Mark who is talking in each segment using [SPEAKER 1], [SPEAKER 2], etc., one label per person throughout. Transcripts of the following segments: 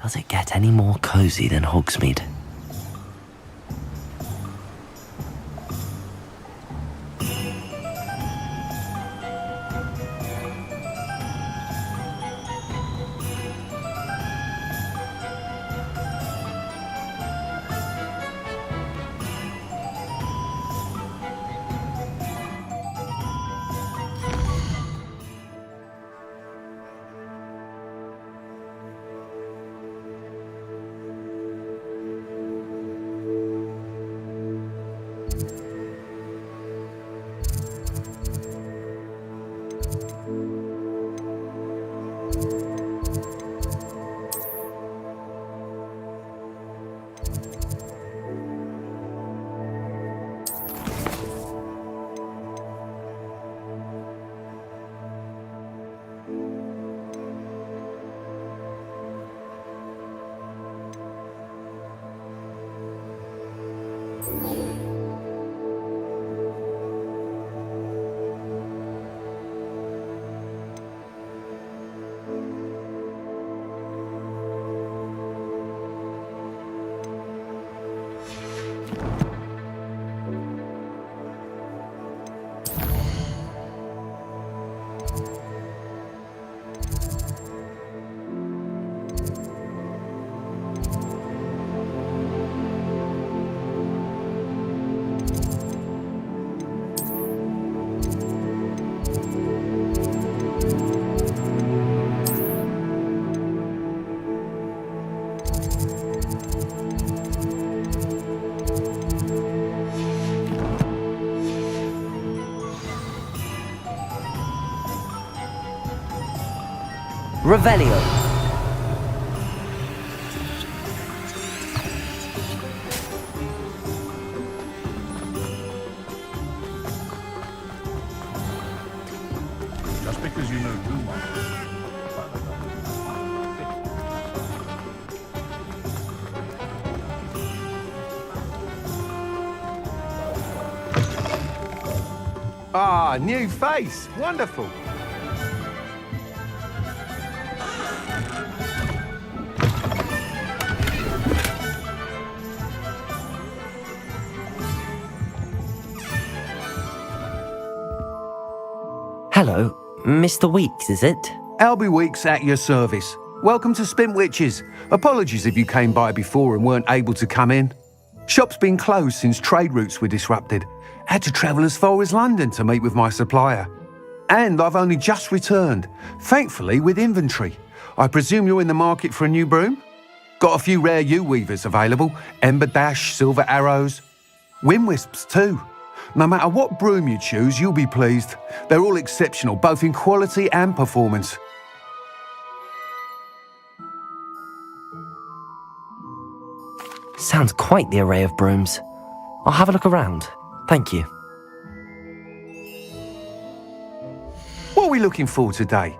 [SPEAKER 1] Does it get any more cosy than Hogsmeade? Revelio.
[SPEAKER 2] Just because you know too much.
[SPEAKER 3] Ah, new face. Wonderful.
[SPEAKER 1] Hello, Mr. Weeks, is it?
[SPEAKER 3] Albie Weeks at your service. Welcome to Spintwitches. Apologies if you came by before and weren't able to come in. Shop's been closed since trade routes were disrupted. Had to travel as far as London to meet with my supplier. And I've only just returned, thankfully with inventory. I presume you're in the market for a new broom? Got a few rare U-weavers available, Ember Dash, Silver Arrows, Wind Wisps too. No matter what broom you choose, you'll be pleased. They're all exceptional, both in quality and performance.
[SPEAKER 1] Sounds quite the array of brooms. I'll have a look around. Thank you.
[SPEAKER 3] What are we looking for today?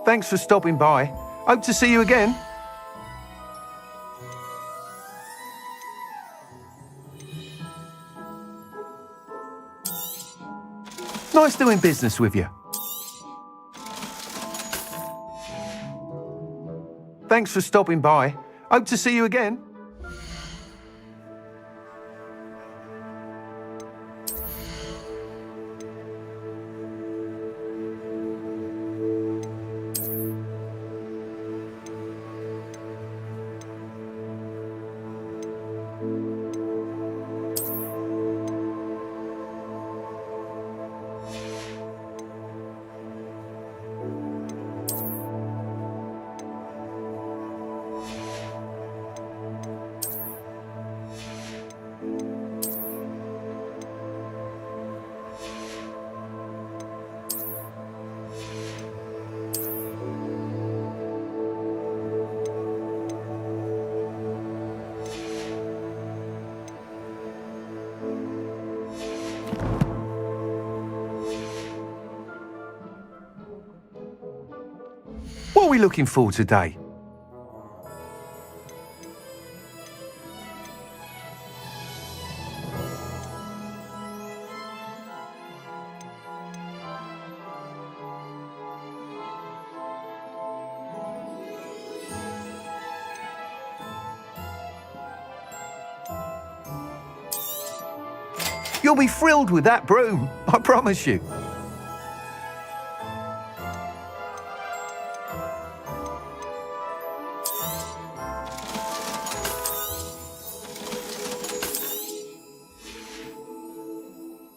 [SPEAKER 3] Thanks for stopping by. Hope to see you again. Nice doing business with you. Thanks for stopping by. Hope to see you again. What are we looking for today? You'll be thrilled with that broom, I promise you.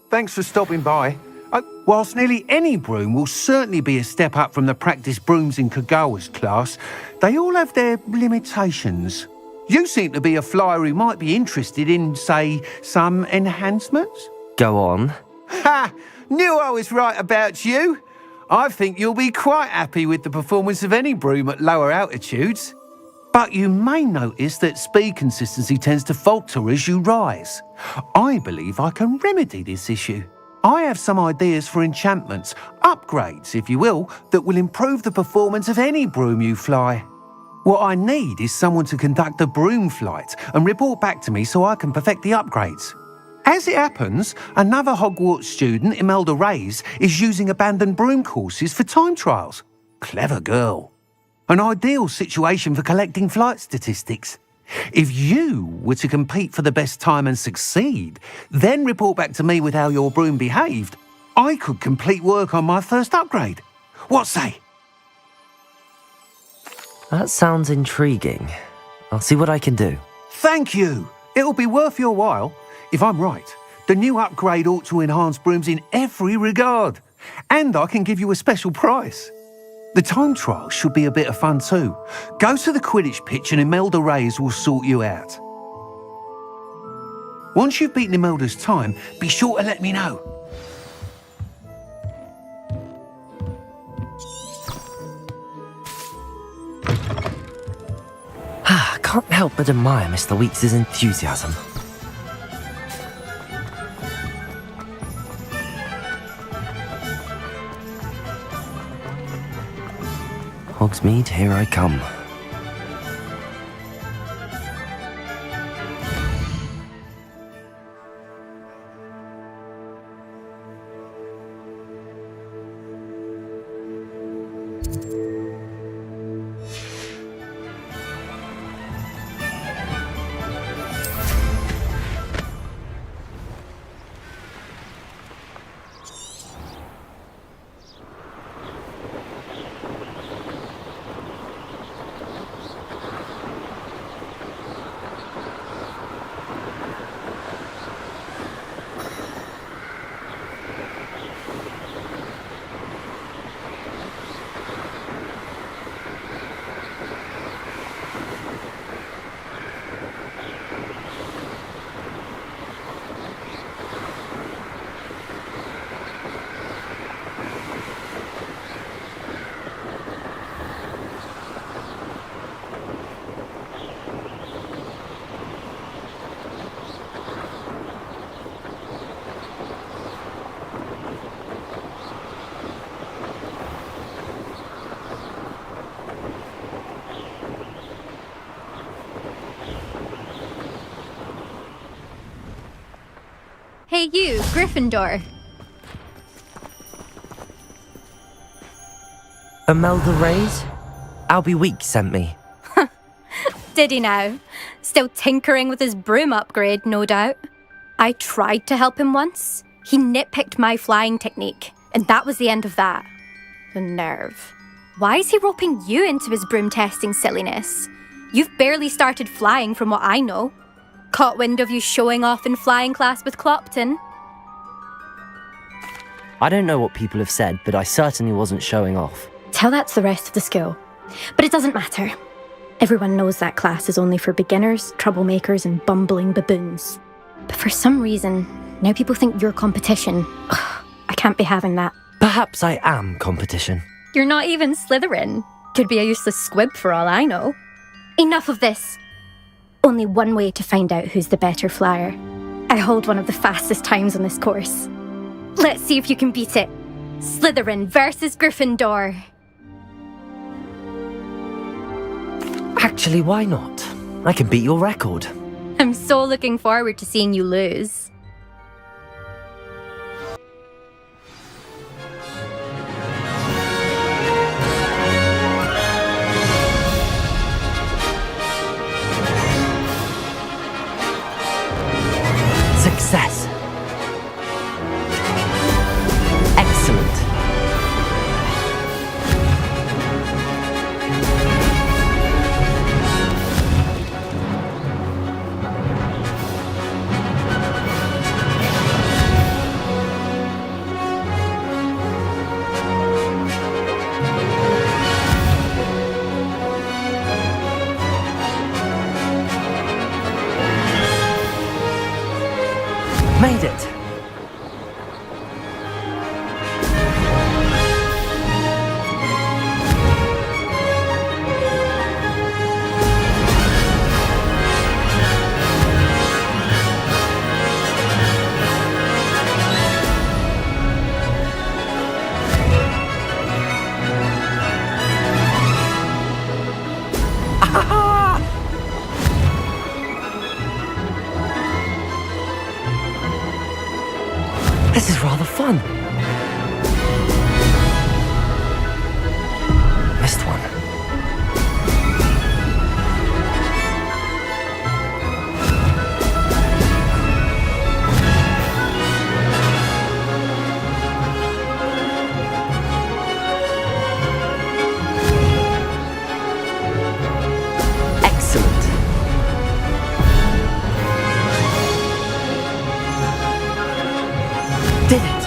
[SPEAKER 3] Thanks for stopping by. Whilst nearly any broom will certainly be a step up from the practice brooms in Kagawa's class, they all have their limitations. You seem to be a flyer who might be interested in, say, some enhancements?
[SPEAKER 1] Go on.
[SPEAKER 3] Ha! Knew I was right about you. I think you'll be quite happy with the performance of any broom at lower altitudes. But you may notice that speed consistency tends to falter as you rise. I believe I can remedy this issue. I have some ideas for enchantments, upgrades if you will, that will improve the performance of any broom you fly. What I need is someone to conduct a broom flight and report back to me so I can perfect the upgrades. As it happens, another Hogwarts student, Imelda Reyes, is using abandoned broom courses for time trials. Clever girl. An ideal situation for collecting flight statistics. If you were to compete for the best time and succeed, then report back to me with how your broom behaved, I could complete work on my first upgrade. What say?
[SPEAKER 1] That sounds intriguing. I'll see what I can do.
[SPEAKER 3] Thank you. It'll be worth your while. If I'm right, the new upgrade ought to enhance brooms in every regard. And I can give you a special price. The time trial should be a bit of fun too. Go to the Quidditch pitch and Imelda Reyes will sort you out. Once you've beaten Imelda's time, be sure to let me know.
[SPEAKER 1] I can't help but admire Mr. Weeks' enthusiasm. Hogsmeade, here I come.
[SPEAKER 2] Hey you, Gryffindor.
[SPEAKER 1] Imelda Reyes? Albie Weeks sent me.
[SPEAKER 2] Did he now? Still tinkering with his broom upgrade, no doubt. I tried to help him once. He nitpicked my flying technique, and that was the end of that. The nerve. Why is he roping you into his broom testing silliness? You've barely started flying from what I know. Caught wind of you showing off in flying class with Clopton.
[SPEAKER 1] I don't know what people have said, but I certainly wasn't showing off.
[SPEAKER 2] Tell that to the rest of the school. But it doesn't matter. Everyone knows that class is only for beginners, troublemakers, and bumbling baboons. But for some reason, now people think you're competition. Ugh, I can't be having that.
[SPEAKER 1] Perhaps I am competition.
[SPEAKER 2] You're not even Slytherin. Could be a useless squib for all I know. Enough of this. Only one way to find out who's the better flyer. I hold one of the fastest times on this course. Let's see if you can beat it. Slytherin versus Gryffindor.
[SPEAKER 1] Actually, why not? I can beat your record.
[SPEAKER 2] I'm so looking forward to seeing you lose.
[SPEAKER 1] Success. the fun. Missed one. Excellent. Did it!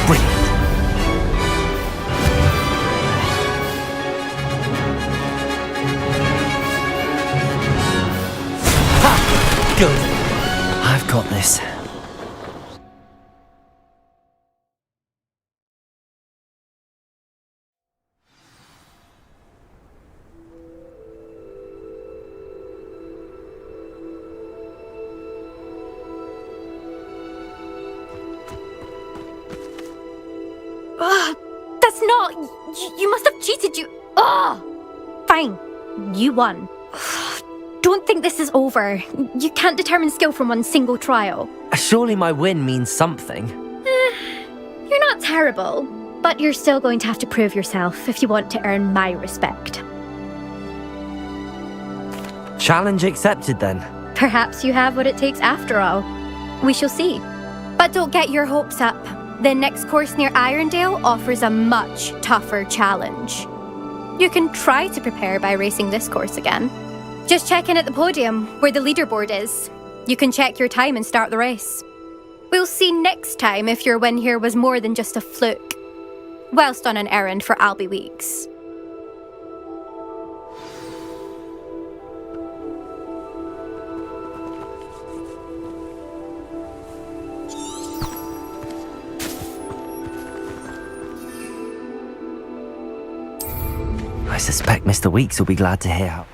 [SPEAKER 1] Brilliant. Ha! Good. I've got this.
[SPEAKER 2] Ugh, that's not... You must have cheated, you... Ugh! Fine. You won. Don't think this is over. You can't determine skill from one single trial.
[SPEAKER 1] Surely my win means something.
[SPEAKER 2] You're not terrible, but you're still going to have to prove yourself if you want to earn my respect.
[SPEAKER 1] Challenge accepted then.
[SPEAKER 2] Perhaps you have what it takes after all. We shall see. But don't get your hopes up. The next course near Irondale offers a much tougher challenge. You can try to prepare by racing this course again. Just check in at the podium, where the leaderboard is. You can check your time and start the race. We'll see next time if your win here was more than just a fluke. Whilst on an errand for Albie Weeks.
[SPEAKER 1] I suspect Mr. Weeks will be glad to hear how...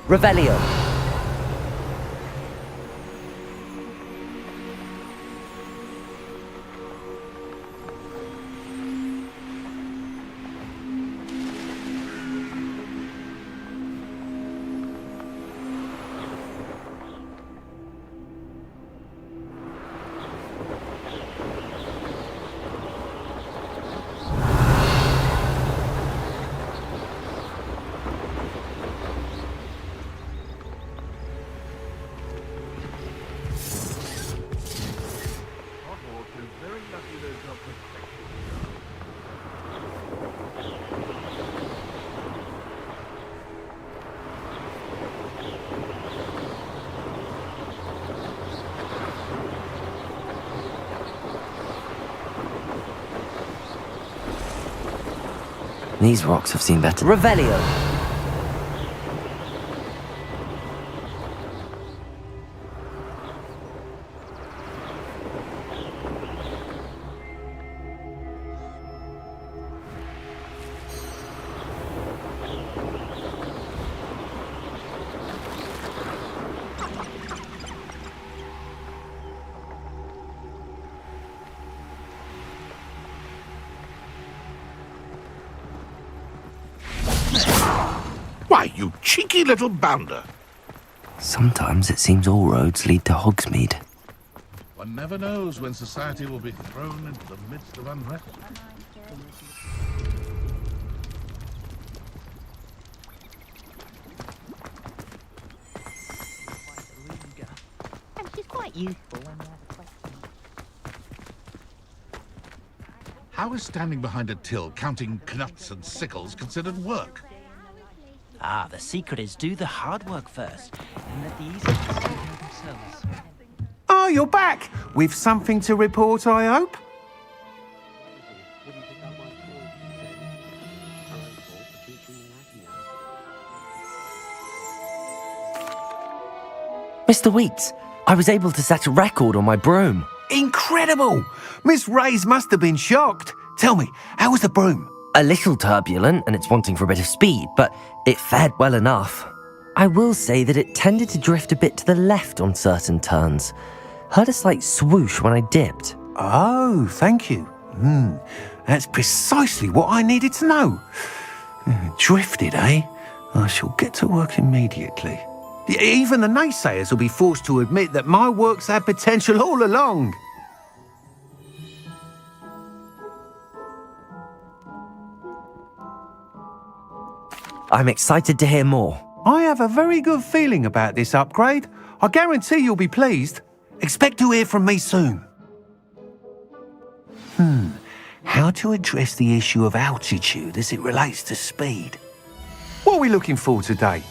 [SPEAKER 1] Revelio. These rocks have seen better. Revelio.
[SPEAKER 4] Why, you cheeky little bounder.
[SPEAKER 1] Sometimes it seems all roads lead to Hogsmeade.
[SPEAKER 4] One never knows when society will be thrown into the midst of unrest.
[SPEAKER 5] And she's quite useful when you have a question.
[SPEAKER 4] How is standing behind a till counting knuts and sickles considered work?
[SPEAKER 5] Ah, the secret is do the hard work first, and let the easy ones take care of themselves.
[SPEAKER 3] Oh, you're back! With something to report, I hope?
[SPEAKER 1] Mr. Weeks, I was able to set a record on my broom.
[SPEAKER 3] Incredible! Miss Ray's must have been shocked. Tell me, how was the broom?
[SPEAKER 1] A little turbulent and it's wanting for a bit of speed, but it fared well enough. I will say that it tended to drift a bit to the left on certain turns. Heard a slight swoosh when I dipped.
[SPEAKER 3] Oh, thank you. That's precisely what I needed to know. Drifted, eh? I shall get to work immediately. Even the naysayers will be forced to admit that my work's had potential all along.
[SPEAKER 1] I'm excited to hear more.
[SPEAKER 3] I have a very good feeling about this upgrade. I guarantee you'll be pleased. Expect to hear from me soon. How to address the issue of altitude as it relates to speed? What are we looking for today?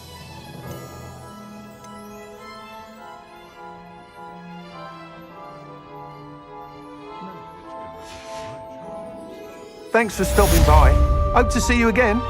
[SPEAKER 3] Thanks for stopping by. Hope to see you again.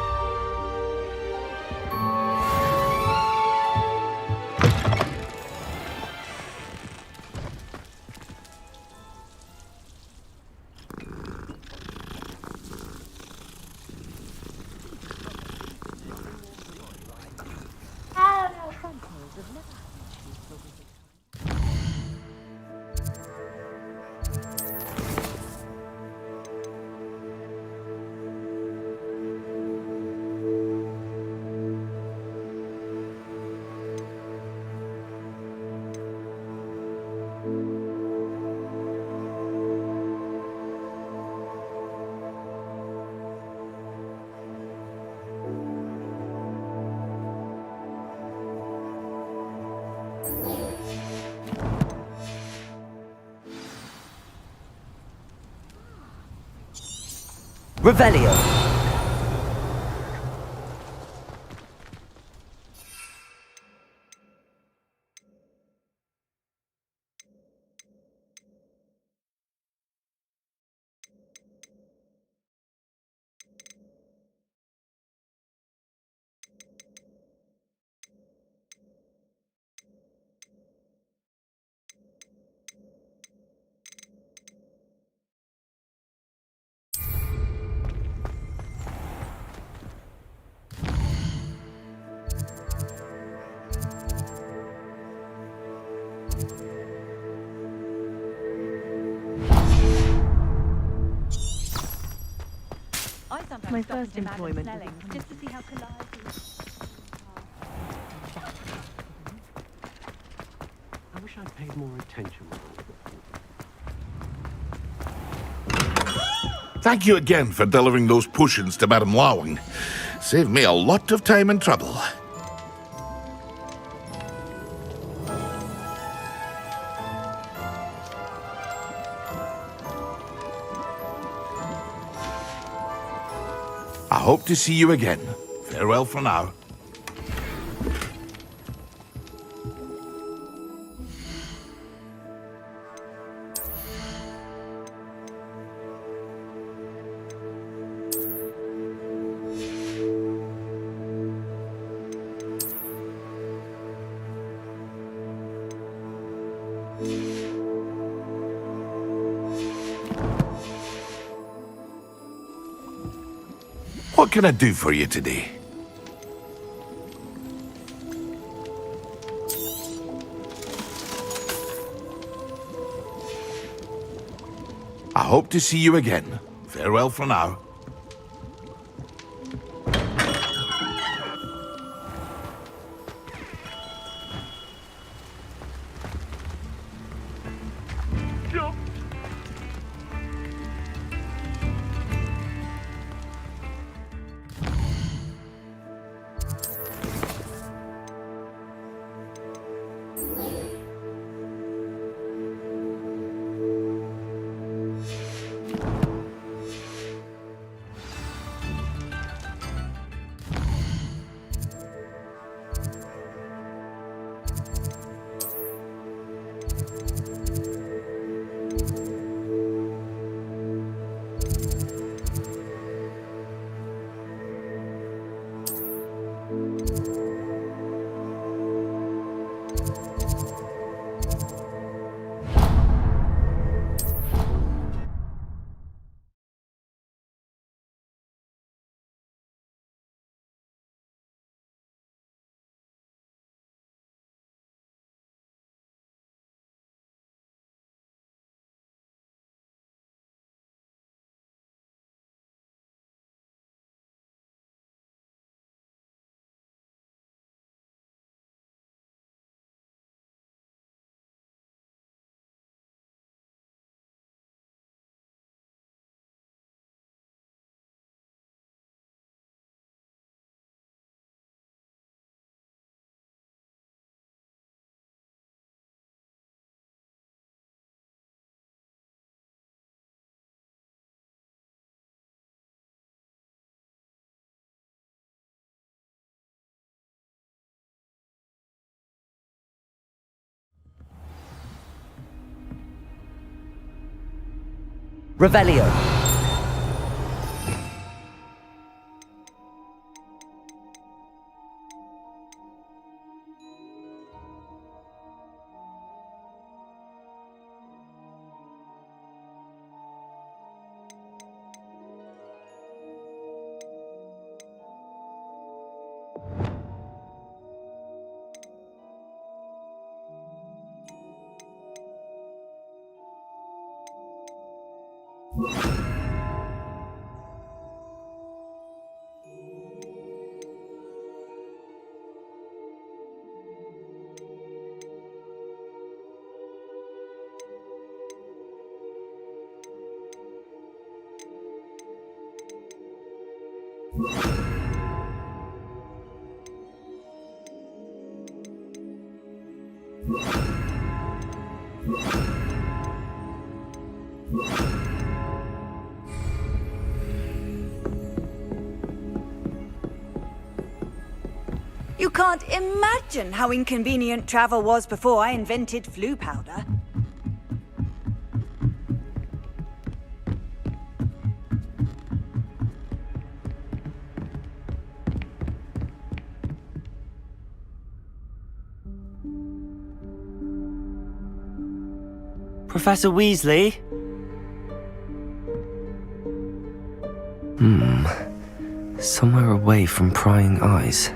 [SPEAKER 1] Revelio.
[SPEAKER 6] My first employment just to see how
[SPEAKER 7] I wish I'd paid more attention.
[SPEAKER 4] Thank you again for delivering those potions to Madame Lawing. Saved me a lot of time and trouble. I hope to see you again. Farewell for now. What can I do for you today? I hope to see you again. Farewell for now.
[SPEAKER 1] Revelio.
[SPEAKER 8] You can't imagine how inconvenient travel was before I invented flu powder.
[SPEAKER 1] Professor Weasley? Somewhere away from prying eyes.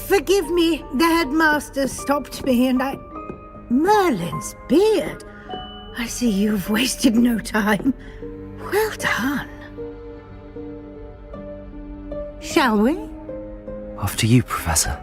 [SPEAKER 9] Forgive me, the headmaster stopped me and I... Merlin's beard! I see you've wasted no time. Well done. Shall we?
[SPEAKER 1] After you, Professor.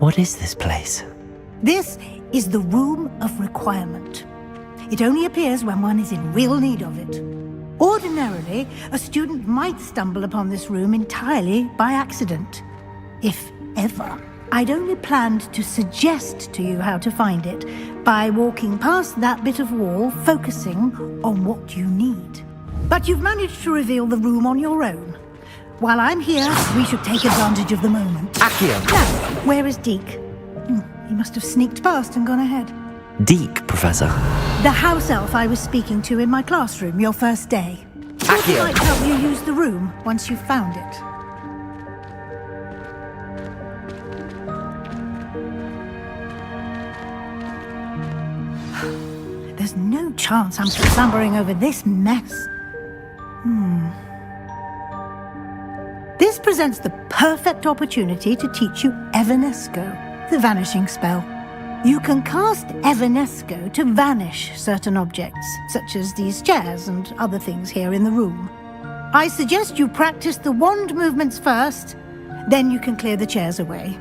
[SPEAKER 1] What is this place?
[SPEAKER 9] This is the Room of Requirement. It only appears when one is in real need of it. Ordinarily, a student might stumble upon this room entirely by accident. If ever. I'd only planned to suggest to you how to find it by walking past that bit of wall, focusing on what you need. But you've managed to reveal the room on your own. While I'm here, we should take advantage of the moment.
[SPEAKER 1] Accio!
[SPEAKER 9] Now, where is Deke? He must have sneaked past and gone ahead.
[SPEAKER 1] Deke, Professor.
[SPEAKER 9] The house elf I was speaking to in my classroom your first day. Thought he
[SPEAKER 1] Accio!
[SPEAKER 9] might help you use the room once you've found it. There's no chance I'm clambering over this mess. This presents the perfect opportunity to teach you Evanesco, the vanishing spell. You can cast Evanesco to vanish certain objects, such as these chairs and other things here in the room. I suggest you practice the wand movements first, then you can clear the chairs away.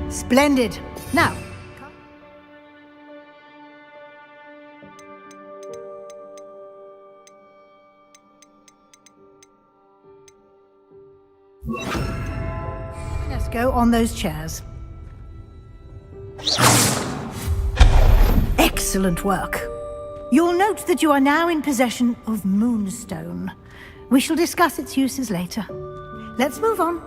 [SPEAKER 9] Splendid. Now, let's go on those chairs. Excellent work. You'll note that you are now in possession of Moonstone. We shall discuss its uses later. Let's move on.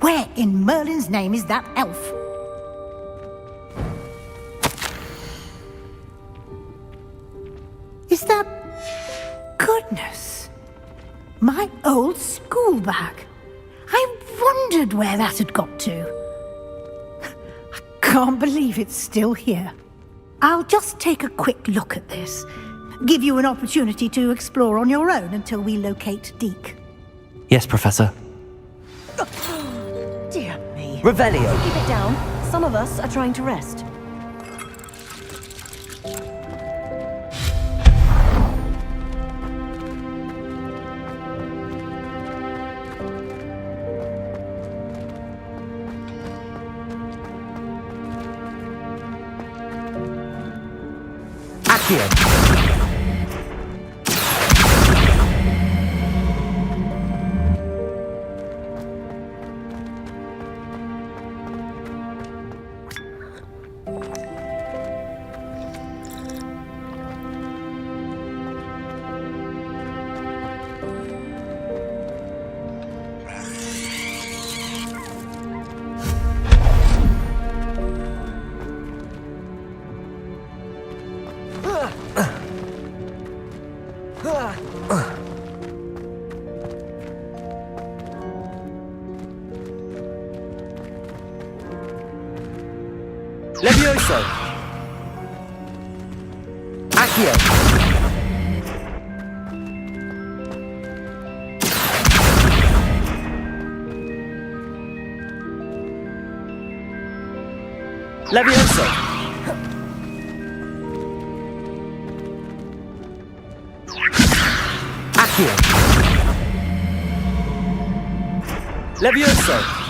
[SPEAKER 9] Where in Merlin's name is that elf? Is that... Goodness! My old school bag. I wondered where that had got to. I Can't believe it's still here. I'll just take a quick look at this. Give you an opportunity to explore on your own until we locate Deke.
[SPEAKER 1] Yes, Professor.
[SPEAKER 6] Dear me.
[SPEAKER 1] Revelio.
[SPEAKER 6] Keep it down. Some of us are trying to rest.
[SPEAKER 1] Accio. Levioso. Accio. Levioso. Accio. Levioso.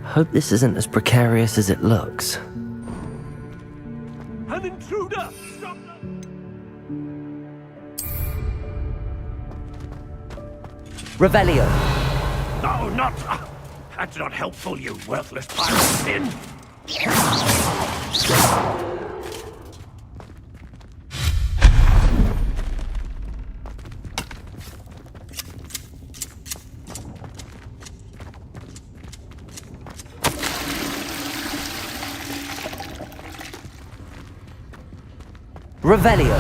[SPEAKER 1] Hope this isn't as precarious as it looks.
[SPEAKER 7] An intruder! Stop!
[SPEAKER 1] Revelio.
[SPEAKER 7] No, not... That's not helpful, you worthless pile of sin.
[SPEAKER 1] Revelio.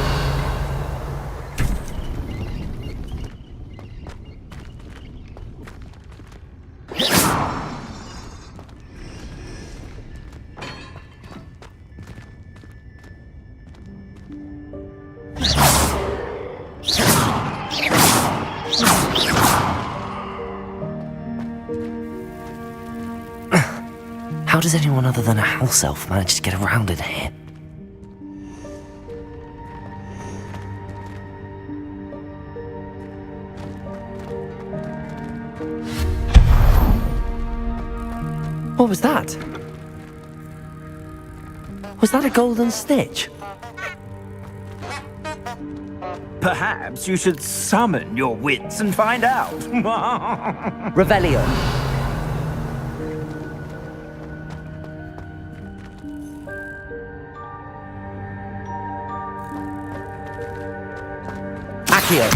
[SPEAKER 1] How does anyone other than a house elf manage to get around in here? What was that? Was that a golden snitch?
[SPEAKER 5] Perhaps you should summon your wits and find out.
[SPEAKER 1] Revelio. Accio.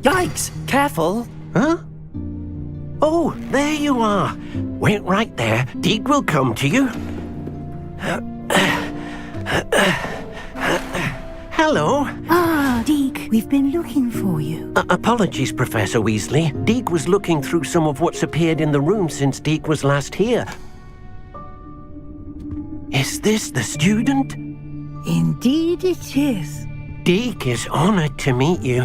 [SPEAKER 5] Yikes! Careful! Huh? Oh, there you are.
[SPEAKER 10] Wait right there. Deek will come to you. Hello.
[SPEAKER 9] Ah, Deke, we've been looking for you.
[SPEAKER 10] Apologies, Professor Weasley. Deek was looking through some of what's appeared in the room since Deek was last here. Is this the student?
[SPEAKER 9] Indeed it is.
[SPEAKER 10] Deek is honored to meet you.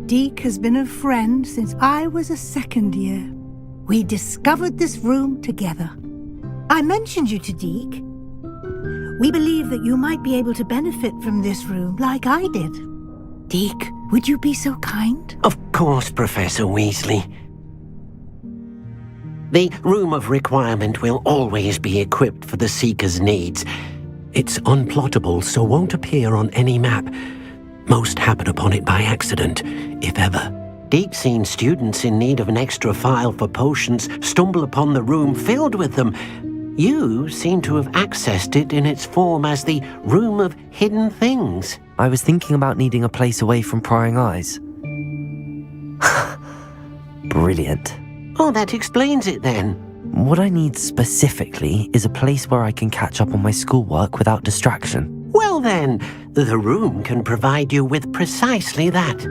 [SPEAKER 9] Deke has been a friend since I was a second year. We discovered this room together. I mentioned you to Deke. We believe that you might be able to benefit from this room like I did. Deke, would you be so kind?
[SPEAKER 10] Of course, Professor Weasley. The Room of Requirement will always be equipped for the Seeker's needs. It's unplottable, so won't appear on any map. Most happen upon it by accident, if ever. Deep-seen students in need of an extra file for potions stumble upon the room filled with them. You seem to have accessed it in its form as the Room of Hidden Things.
[SPEAKER 1] I was thinking about needing a place away from prying eyes. Brilliant.
[SPEAKER 10] Oh, that explains it then.
[SPEAKER 1] What I need specifically is a place where I can catch up on my schoolwork without distraction.
[SPEAKER 10] Well then, the room can provide you with precisely that.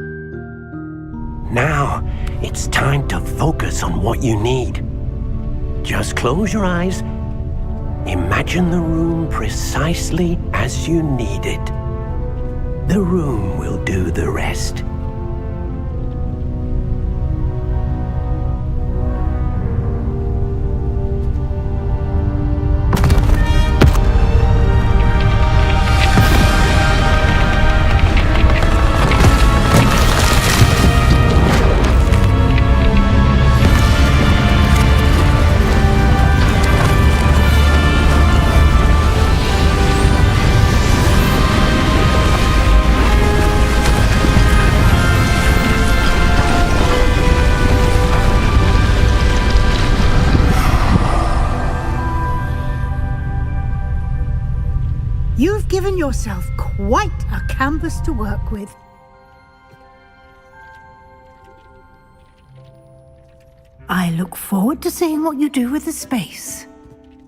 [SPEAKER 10] Now, it's time to focus on what you need. Just close your eyes. Imagine the room precisely as you need it. The room will do the rest.
[SPEAKER 9] You've given yourself quite a canvas to work with. I look forward to seeing what you do with the space.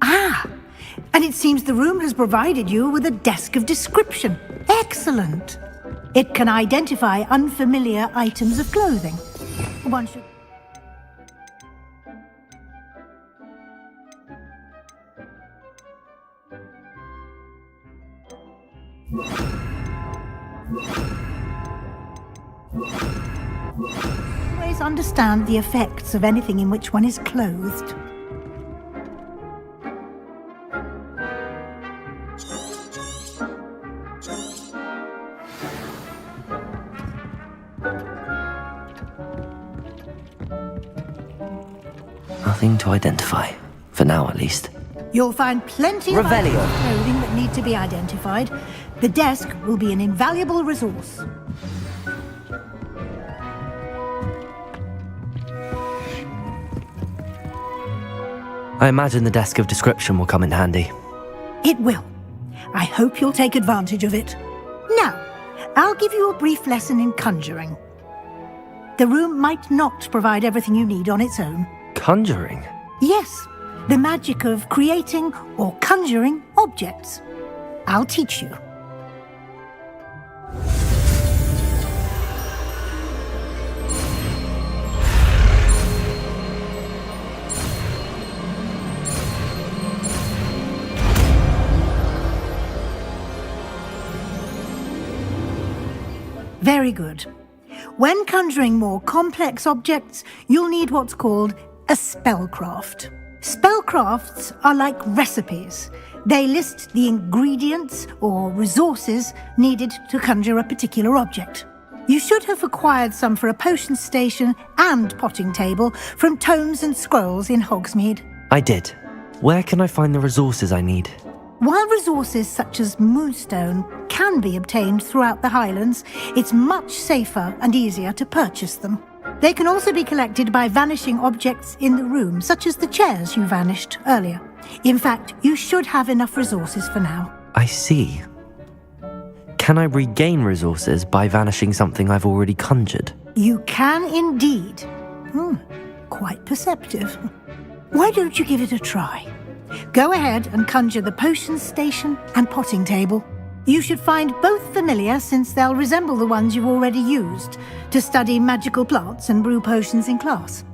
[SPEAKER 9] Ah, and it seems the room has provided you with a desk of description. Excellent. It can identify unfamiliar items of clothing. One should... always understand the effects of anything in which one is clothed.
[SPEAKER 1] Nothing to identify, for now at least.
[SPEAKER 9] You'll find plenty of items
[SPEAKER 1] Revelio.
[SPEAKER 9] of clothing that need to be identified. The desk will be an invaluable resource.
[SPEAKER 1] I imagine the desk of description will come in handy.
[SPEAKER 9] It will. I hope you'll take advantage of it. Now, I'll give you a brief lesson in conjuring. The room might not provide everything you need on its own.
[SPEAKER 1] Conjuring?
[SPEAKER 9] Yes, the magic of creating or conjuring objects. I'll teach you. Very good. When conjuring more complex objects, you'll need what's called a spellcraft. Spellcrafts are like recipes. They list the ingredients or resources needed to conjure a particular object. You should have acquired some for a potion station and potting table from tomes and scrolls in Hogsmeade.
[SPEAKER 1] I did. Where can I find the resources I need?
[SPEAKER 9] While resources such as moonstone can be obtained throughout the Highlands, it's much safer and easier to purchase them. They can also be collected by vanishing objects in the room, such as the chairs you vanished earlier. In fact, you should have enough resources for now.
[SPEAKER 1] I see. Can I regain resources by vanishing something I've already conjured?
[SPEAKER 9] You can indeed. Quite perceptive. Why don't you give it a try? Go ahead and conjure the potion station and potting table. You should find both familiar since they'll resemble the ones you've already used to study magical plants and brew potions in class.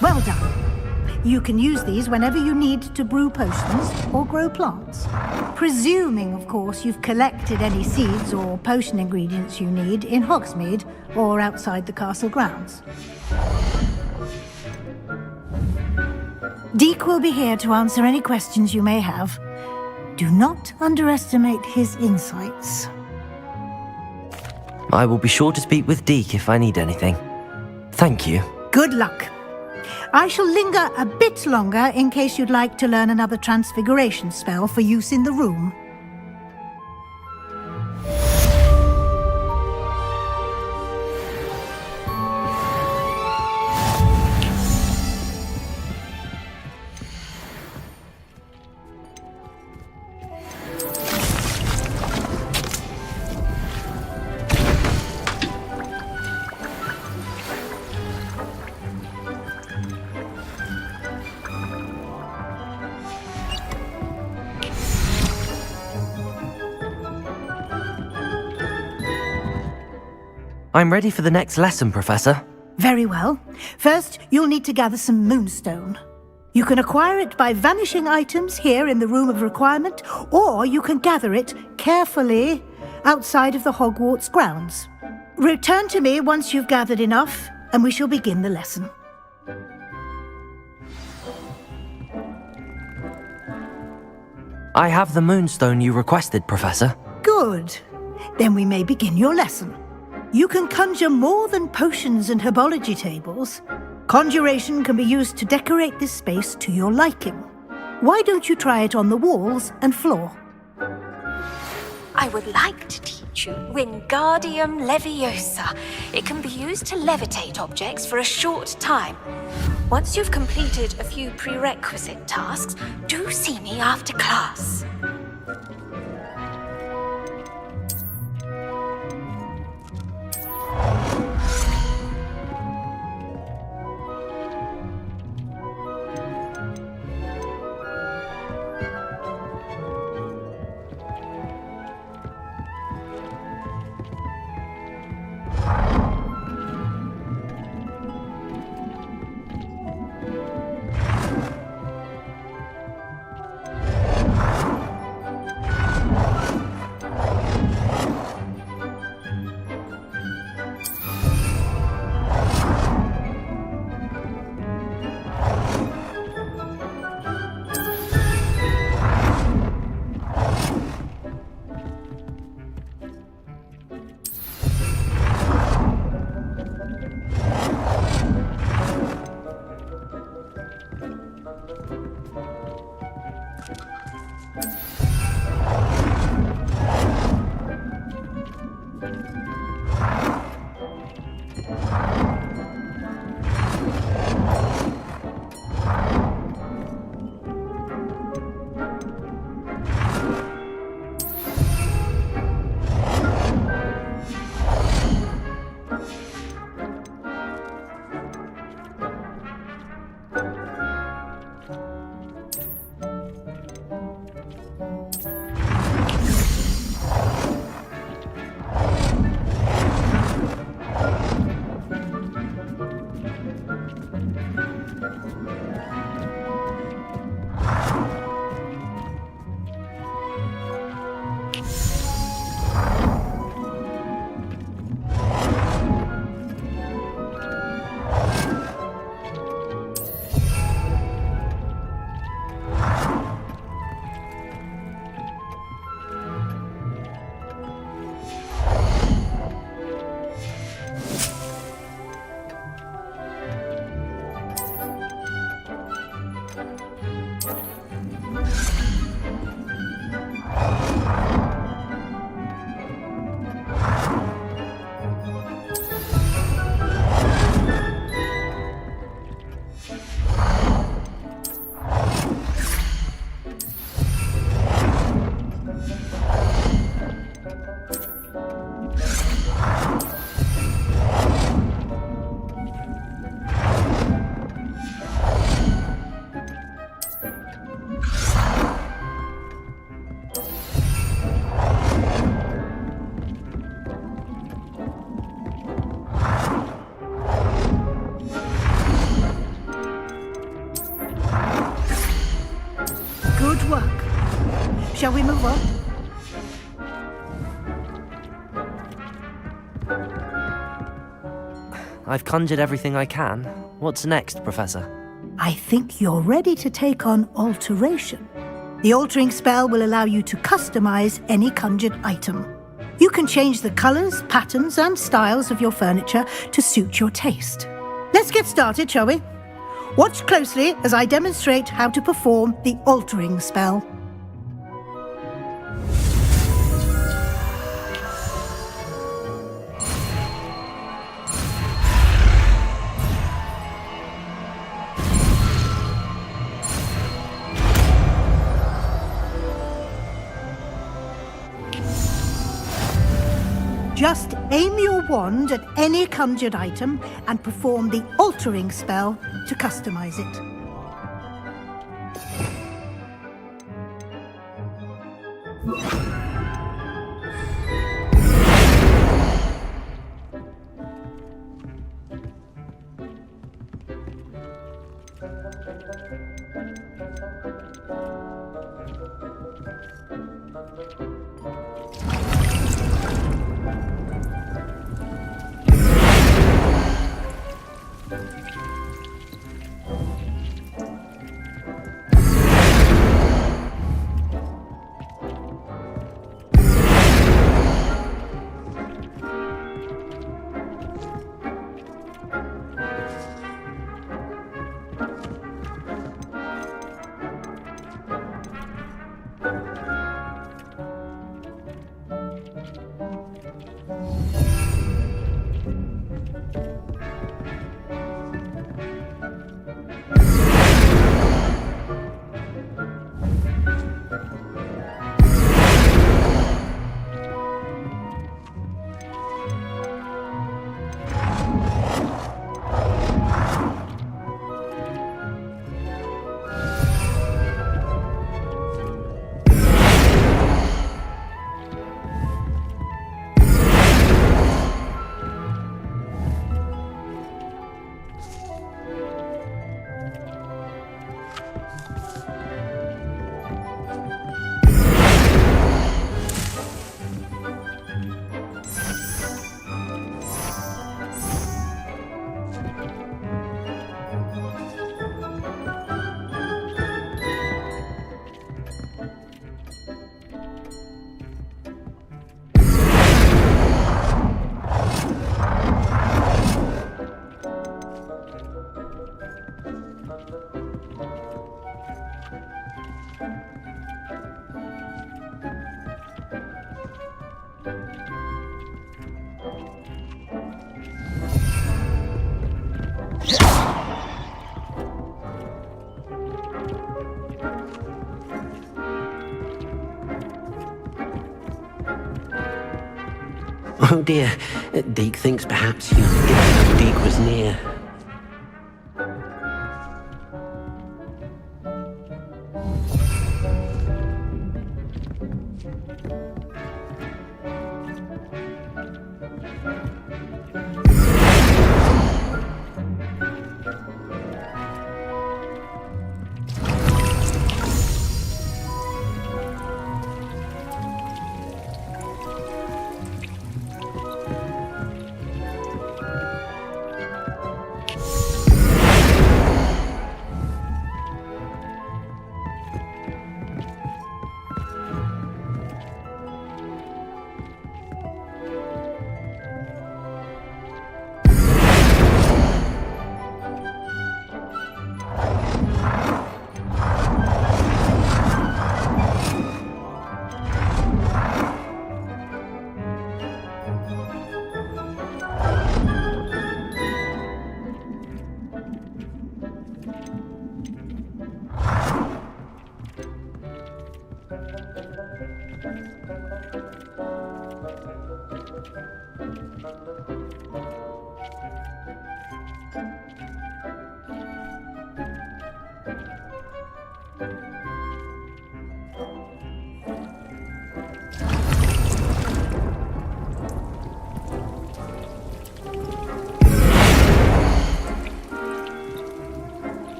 [SPEAKER 9] Well done. You can use these whenever you need to brew potions or grow plants. Presuming, of course, you've collected any seeds or potion ingredients you need in Hogsmeade or outside the castle grounds. Deke will be here to answer any questions you may have. Do not underestimate his insights.
[SPEAKER 1] I will be sure to speak with Deke if I need anything. Thank you.
[SPEAKER 9] Good luck. I shall linger a bit longer in case you'd like to learn another transfiguration spell for use in the room.
[SPEAKER 1] I'm ready for the next lesson, Professor.
[SPEAKER 9] Very well. First, you'll need to gather some moonstone. You can acquire it by vanishing items here in the Room of Requirement, or you can gather it carefully outside of the Hogwarts grounds. Return to me once you've gathered enough, and we shall begin the lesson.
[SPEAKER 1] I have the moonstone you requested, Professor.
[SPEAKER 9] Good. Then we may begin your lesson. You can conjure more than potions and herbology tables. Conjuration can be used to decorate this space to your liking. Why don't you try it on the walls and floor?
[SPEAKER 11] I would like to teach institute Wingardium Leviosa. It can be used to levitate objects for a short time. Once you've completed a few prerequisite tasks, do see me after class.
[SPEAKER 9] Shall we move on?
[SPEAKER 1] I've conjured everything I can. What's next, Professor?
[SPEAKER 9] I think you're ready to take on alteration. The altering spell will allow you to customize any conjured item. You can change the colors, patterns, and styles of your furniture to suit your taste. Let's get started, shall we? Watch closely as I demonstrate how to perform the altering spell. Just aim your wand at any conjured item and perform the altering spell to customize it.
[SPEAKER 10] Oh dear, Deke thinks perhaps you didn't know Deke was near.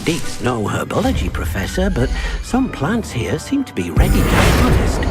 [SPEAKER 10] Deke's no herbology professor, but some plants here seem to be ready to harvest.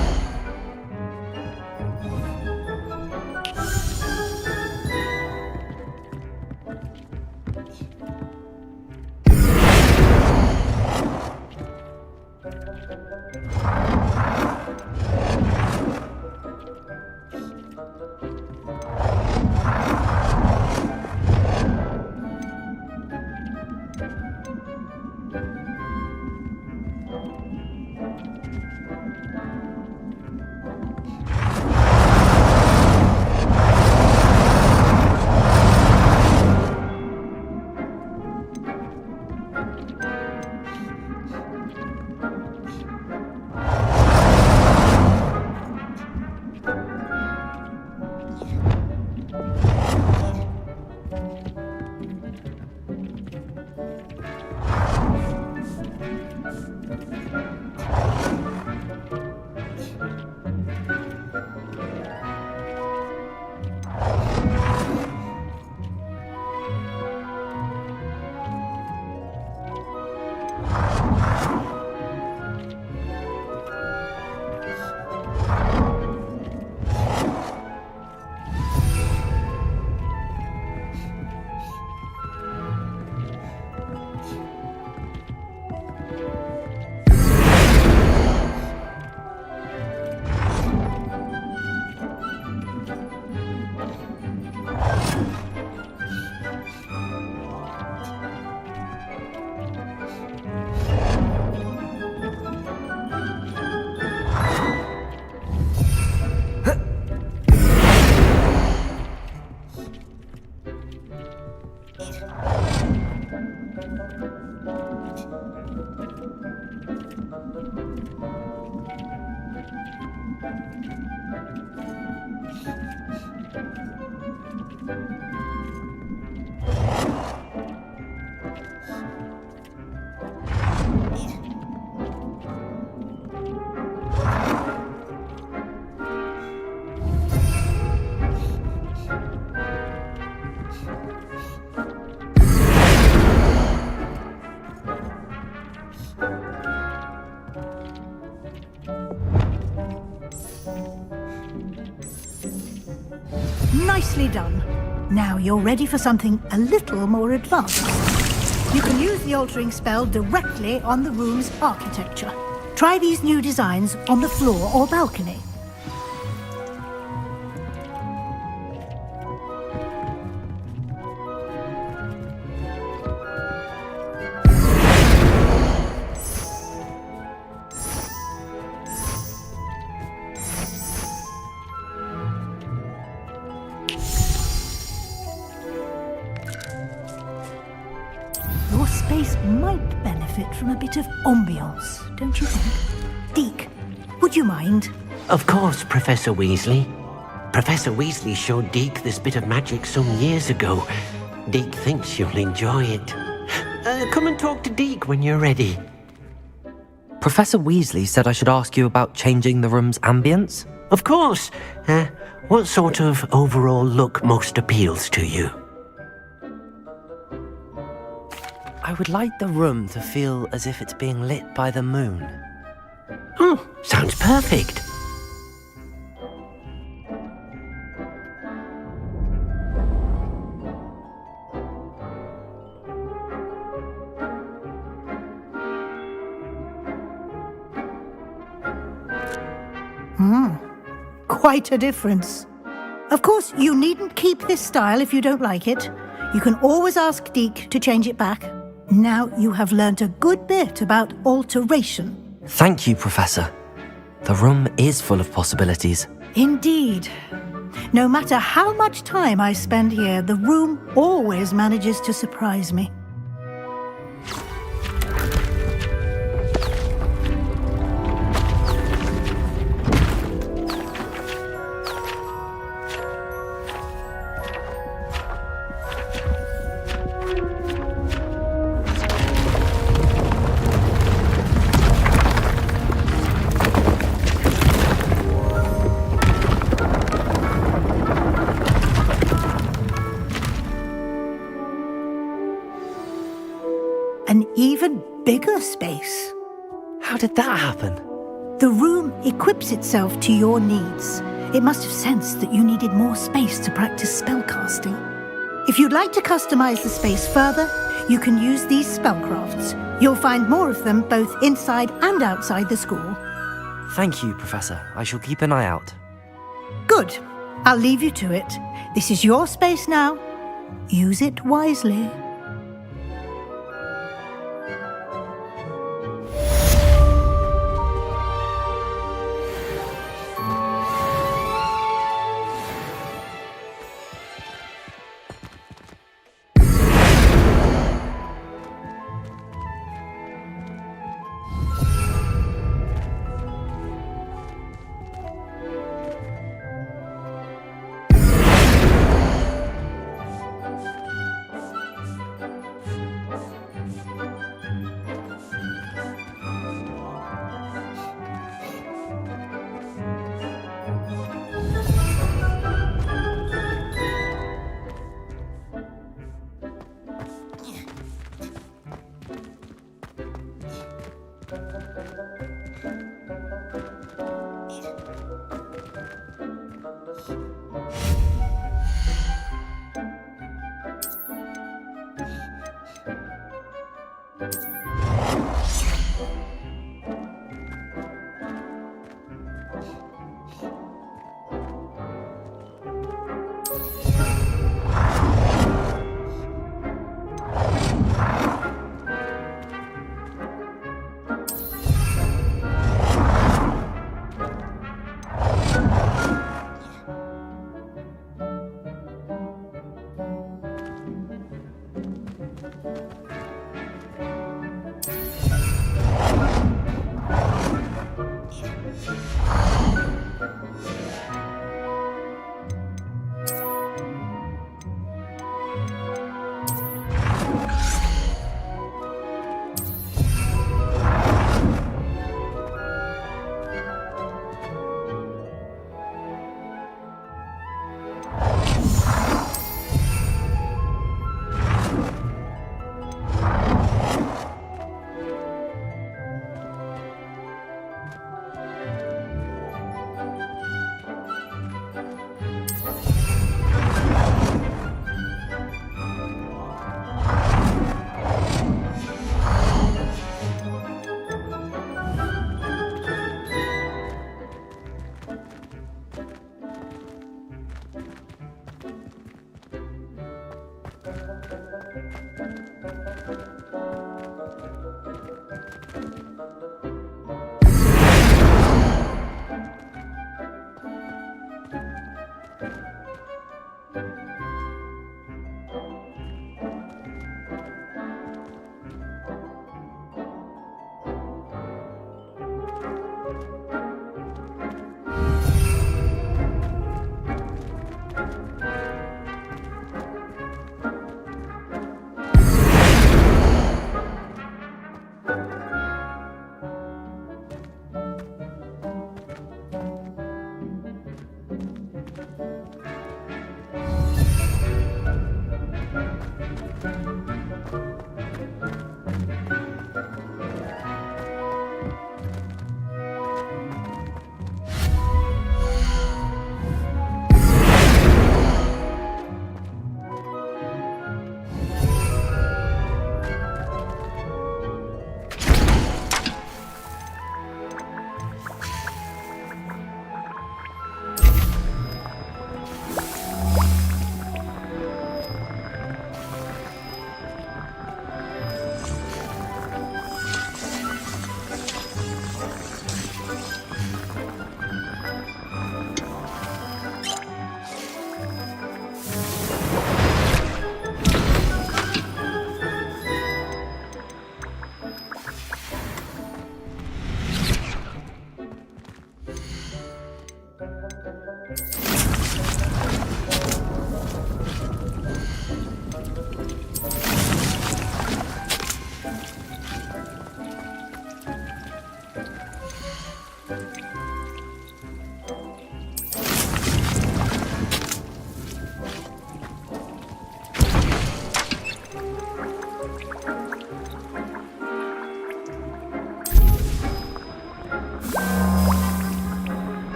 [SPEAKER 9] Nicely done. Now you're ready for something a little more advanced. You can use the altering spell directly on the room's architecture. Try these new designs on the floor or balcony. Your space might benefit from a bit of ambiance, don't you think? Deke, would you mind?
[SPEAKER 10] Of course, Professor Weasley. Professor Weasley showed Deke this bit of magic some years ago. Deke thinks you'll enjoy it. Come and talk to Deke when you're ready.
[SPEAKER 1] Professor Weasley said I should ask you about changing the room's ambience?
[SPEAKER 10] Of course. What sort of overall look most appeals to you?
[SPEAKER 1] I would like the room to feel as if it's being lit by the moon.
[SPEAKER 10] Oh, sounds perfect.
[SPEAKER 9] Quite a difference. Of course, you needn't keep this style if you don't like it. You can always ask Deke to change it back. Now you have learnt a good bit about alteration.
[SPEAKER 1] Thank you, Professor. The room is full of possibilities.
[SPEAKER 9] Indeed. No matter how much time I spend here, the room always manages to surprise me. An even bigger space.
[SPEAKER 1] How did that happen?
[SPEAKER 9] The room equips itself to your needs. It must have sensed that you needed more space to practice spellcasting. If you'd like to customize the space further, you can use these spellcrafts. You'll find more of them both inside and outside the school.
[SPEAKER 1] Thank you, Professor. I shall keep an eye out.
[SPEAKER 9] Good. I'll leave you to it. This is your space now. Use it wisely.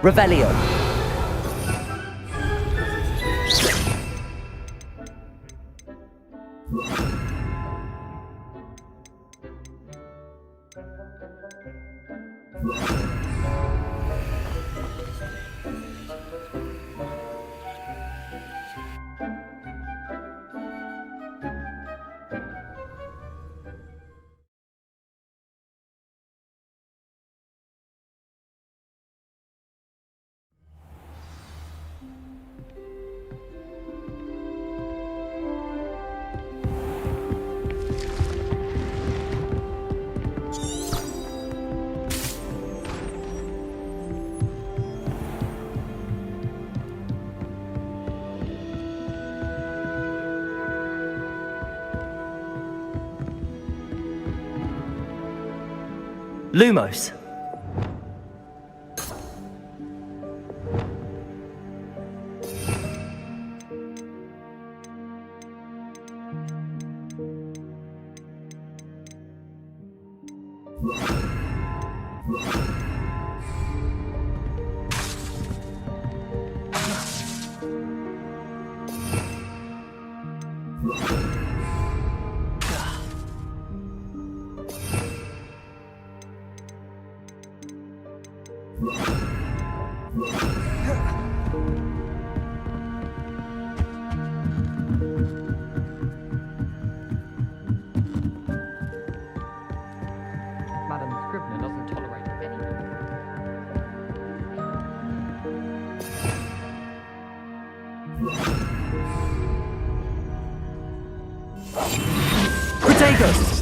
[SPEAKER 1] Revelio. Lumos.
[SPEAKER 12] Madam Scrivener doesn't tolerate anything.
[SPEAKER 1] Protagos!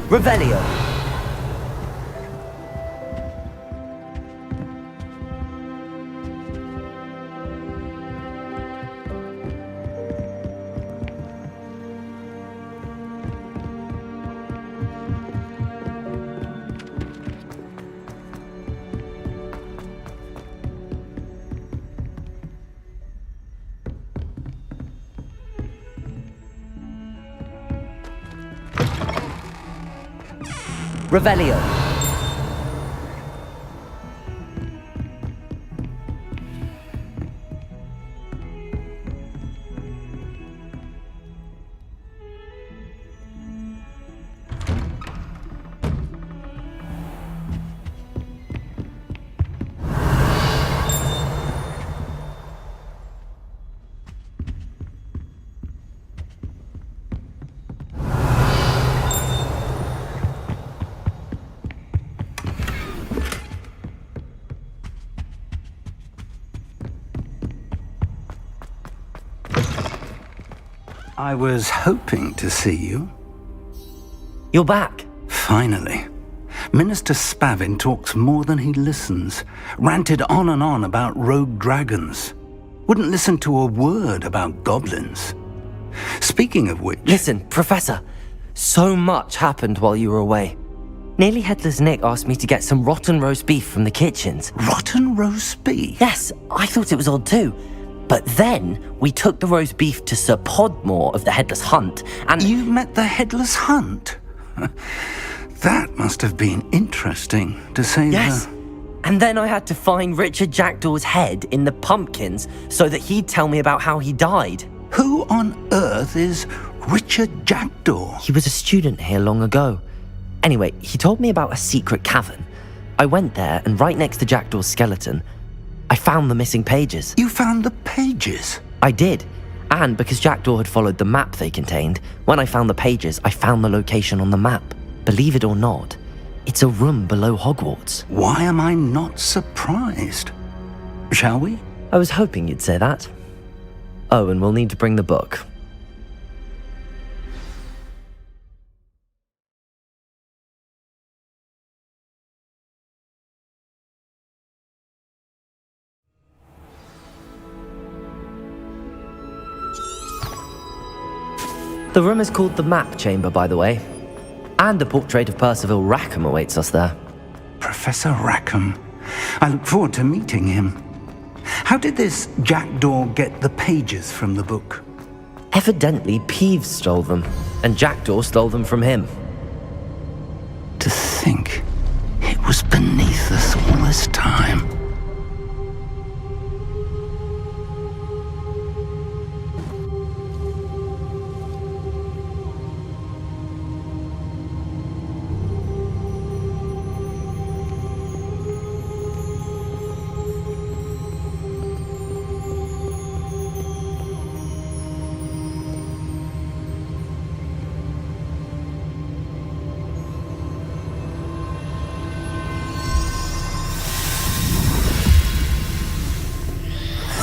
[SPEAKER 1] Revelio. Revelio.
[SPEAKER 13] I was hoping to see you.
[SPEAKER 1] You're back.
[SPEAKER 13] Finally. Minister Spavin talks more than he listens. Ranted on and on about rogue dragons. Wouldn't listen to a word about goblins. Speaking of which...
[SPEAKER 1] Listen, Professor. So much happened while you were away. Nearly Headless Nick asked me to get some rotten roast beef from the kitchens.
[SPEAKER 13] Rotten roast beef?
[SPEAKER 1] Yes, I thought it was odd too. But then we took the roast beef to Sir Podmore of the Headless Hunt, and...
[SPEAKER 13] You met the Headless Hunt? That must have been interesting, to say
[SPEAKER 1] Yes. And then I had to find Richard Jackdaw's head in the pumpkins so that he'd tell me about how he died.
[SPEAKER 13] Who on earth is Richard Jackdaw?
[SPEAKER 1] He was a student here long ago. Anyway, he told me about a secret cavern. I went there, and right next to Jackdaw's skeleton, I found the missing pages.
[SPEAKER 13] You found the pages?
[SPEAKER 1] I did. And because Jackdaw had followed the map they contained, when I found the pages, I found the location on the map. Believe it or not, it's a room below Hogwarts.
[SPEAKER 13] Why am I not surprised? Shall we?
[SPEAKER 1] I was hoping you'd say that. Oh, and we'll need to bring the book. The room is called the Map Chamber, by the way. And a portrait of Percival Rackham awaits us there.
[SPEAKER 13] Professor Rackham. I look forward to meeting him. How did this Jackdaw get the pages from the book?
[SPEAKER 1] Evidently, Peeves stole them, and Jackdaw stole them from him.
[SPEAKER 13] To think it was beneath us all this time.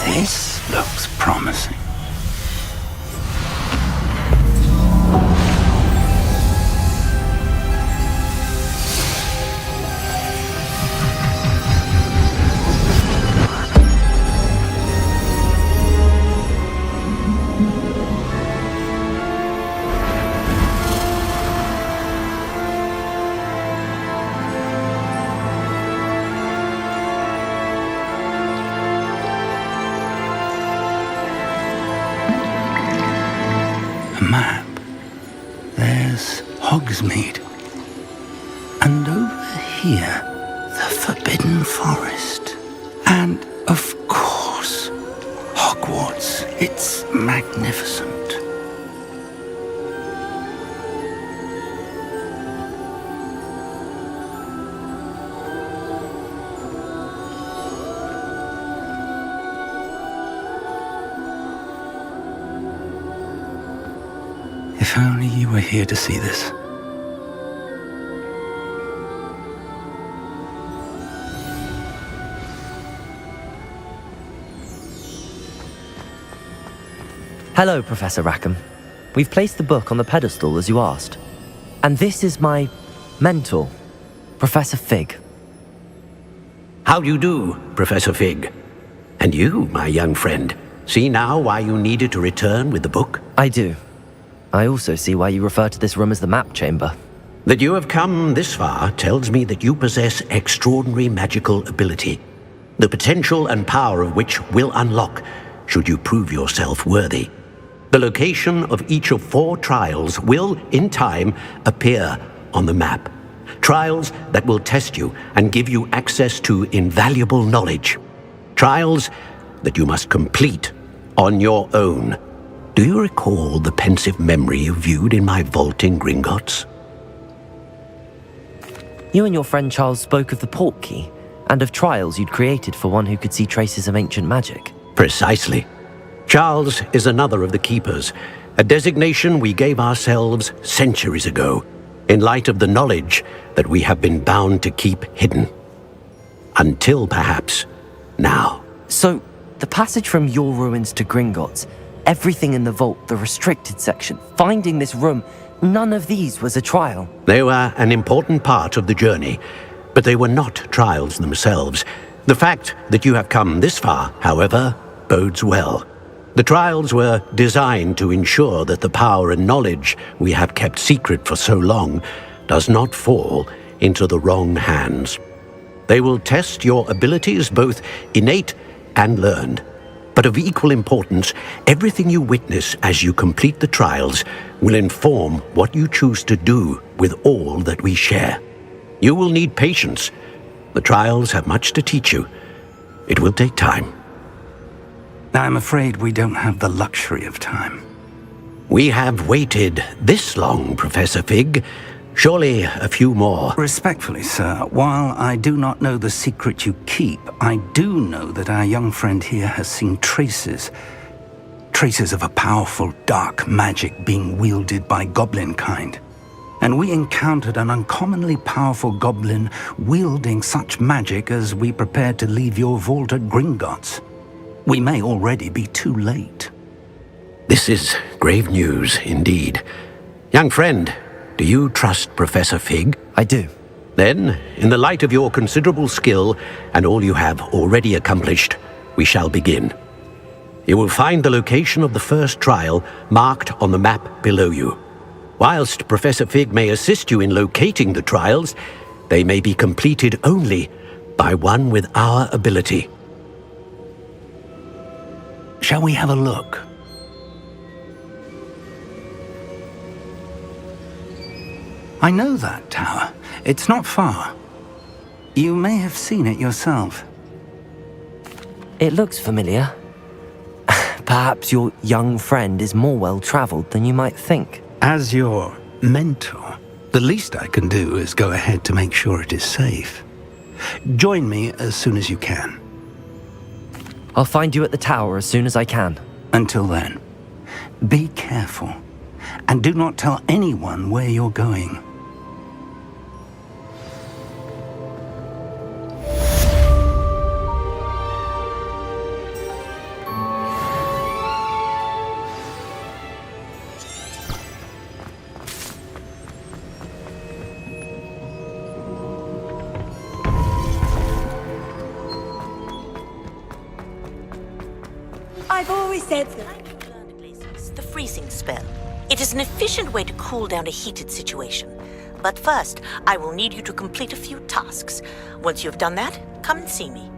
[SPEAKER 13] This looks promising. Map. There's Hogsmeade. And over here, the Forbidden Forest. And, of course, Hogwarts. It's magnificent. If only you were here to see this.
[SPEAKER 1] Hello, Professor Rackham. We've placed the book on the pedestal as you asked. And this is my mentor, Professor Fig.
[SPEAKER 10] How do you do, Professor Fig? And you, my young friend, see now why you needed to return with the book?
[SPEAKER 1] I do. I also see why you refer to this room as the map chamber.
[SPEAKER 10] That you have come this far tells me that you possess extraordinary magical ability, the potential and power of which will unlock should you prove yourself worthy. The location of each of 4 trials will, in time, appear on the map. Trials that will test you and give you access to invaluable knowledge. Trials that you must complete on your own. Do you recall the pensive memory you viewed in my vault in Gringotts?
[SPEAKER 1] You and your friend Charles spoke of the port key, and of trials you'd created for one who could see traces of ancient magic.
[SPEAKER 10] Precisely. Charles is another of the Keepers, a designation we gave ourselves centuries ago, in light of the knowledge that we have been bound to keep hidden. Until, perhaps, now.
[SPEAKER 1] So, the passage from your ruins to Gringotts, everything in the vault, the restricted section, finding this room, none of these was a trial.
[SPEAKER 10] They were an important part of the journey, but they were not trials themselves. The fact that you have come this far, however, bodes well. The trials were designed to ensure that the power and knowledge we have kept secret for so long does not fall into the wrong hands. They will test your abilities, both innate and learned. But of equal importance, everything you witness as you complete the trials will inform what you choose to do with all that we share. You will need patience. The trials have much to teach you. It will take time.
[SPEAKER 13] I'm afraid we don't have the luxury of time.
[SPEAKER 10] We have waited this long, Professor Fig. Surely a few more.
[SPEAKER 13] Respectfully, sir, while I do not know the secret you keep, I do know that our young friend here has seen traces of a powerful dark magic being wielded by goblin kind. And we encountered an uncommonly powerful goblin wielding such magic as we prepared to leave your vault at Gringotts. We may already be too late.
[SPEAKER 10] This is grave news indeed. Young friend, do you trust Professor Fig?
[SPEAKER 1] I do.
[SPEAKER 10] Then, in the light of your considerable skill and all you have already accomplished, we shall begin. You will find the location of the first trial marked on the map below you. Whilst Professor Fig may assist you in locating the trials, they may be completed only by one with our ability.
[SPEAKER 13] Shall we have a look? I know that tower. It's not far. You may have seen it yourself.
[SPEAKER 1] It looks familiar. Perhaps your young friend is more well-traveled than you might think.
[SPEAKER 13] As your mentor, the least I can do is go ahead to make sure it is safe. Join me as soon as you can.
[SPEAKER 1] I'll find you at the tower as soon as I can.
[SPEAKER 13] Until then, be careful, and do not tell anyone where you're going.
[SPEAKER 8] I've always said that.
[SPEAKER 14] The freezing spell. It is an efficient way to cool down a heated situation. But first, I will need you to complete a few tasks. Once you have done that, come and see me.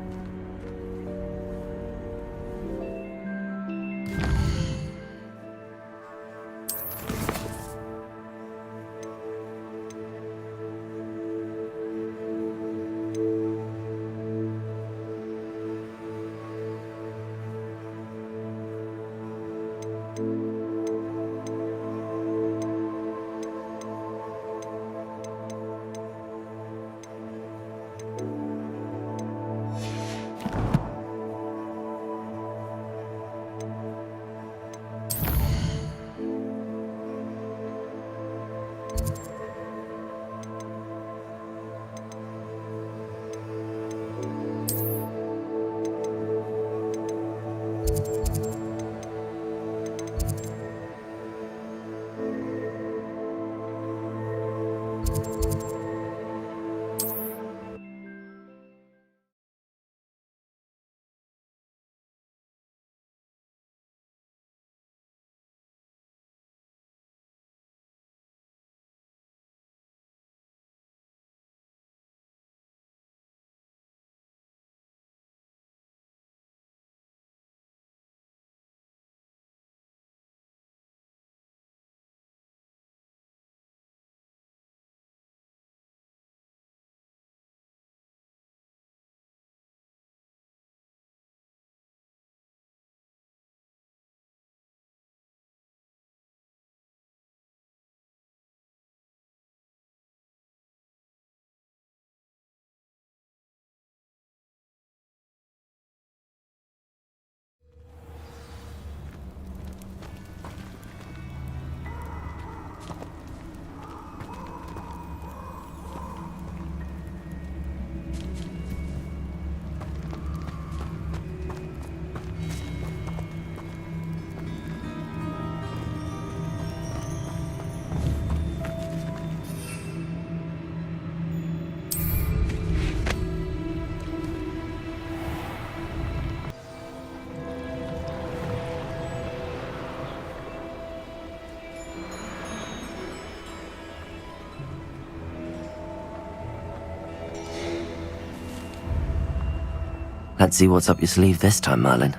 [SPEAKER 1] Let's see what's up your sleeve this time, Merlin.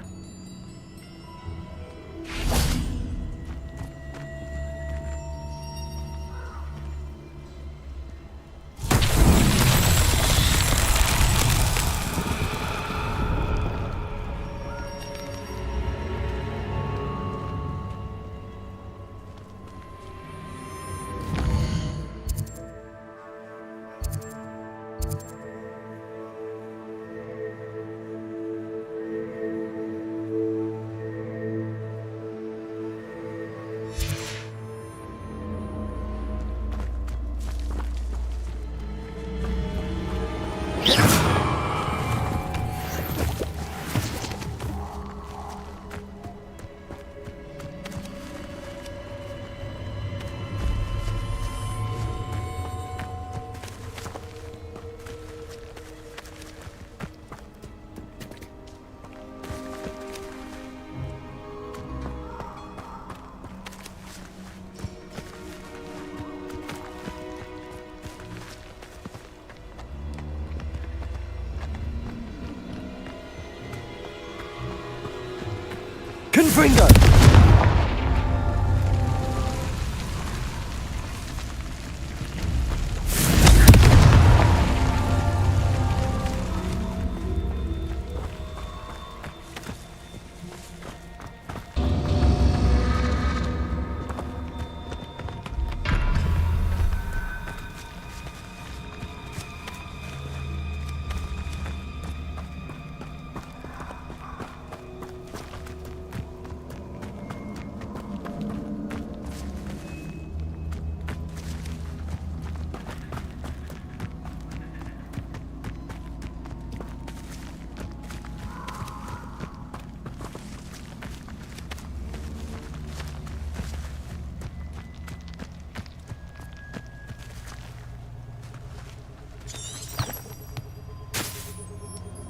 [SPEAKER 1] Confringo!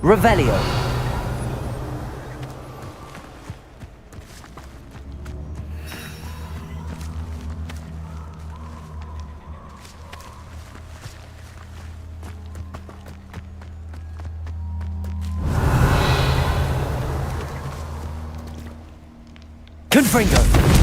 [SPEAKER 1] Revelio. Confringo.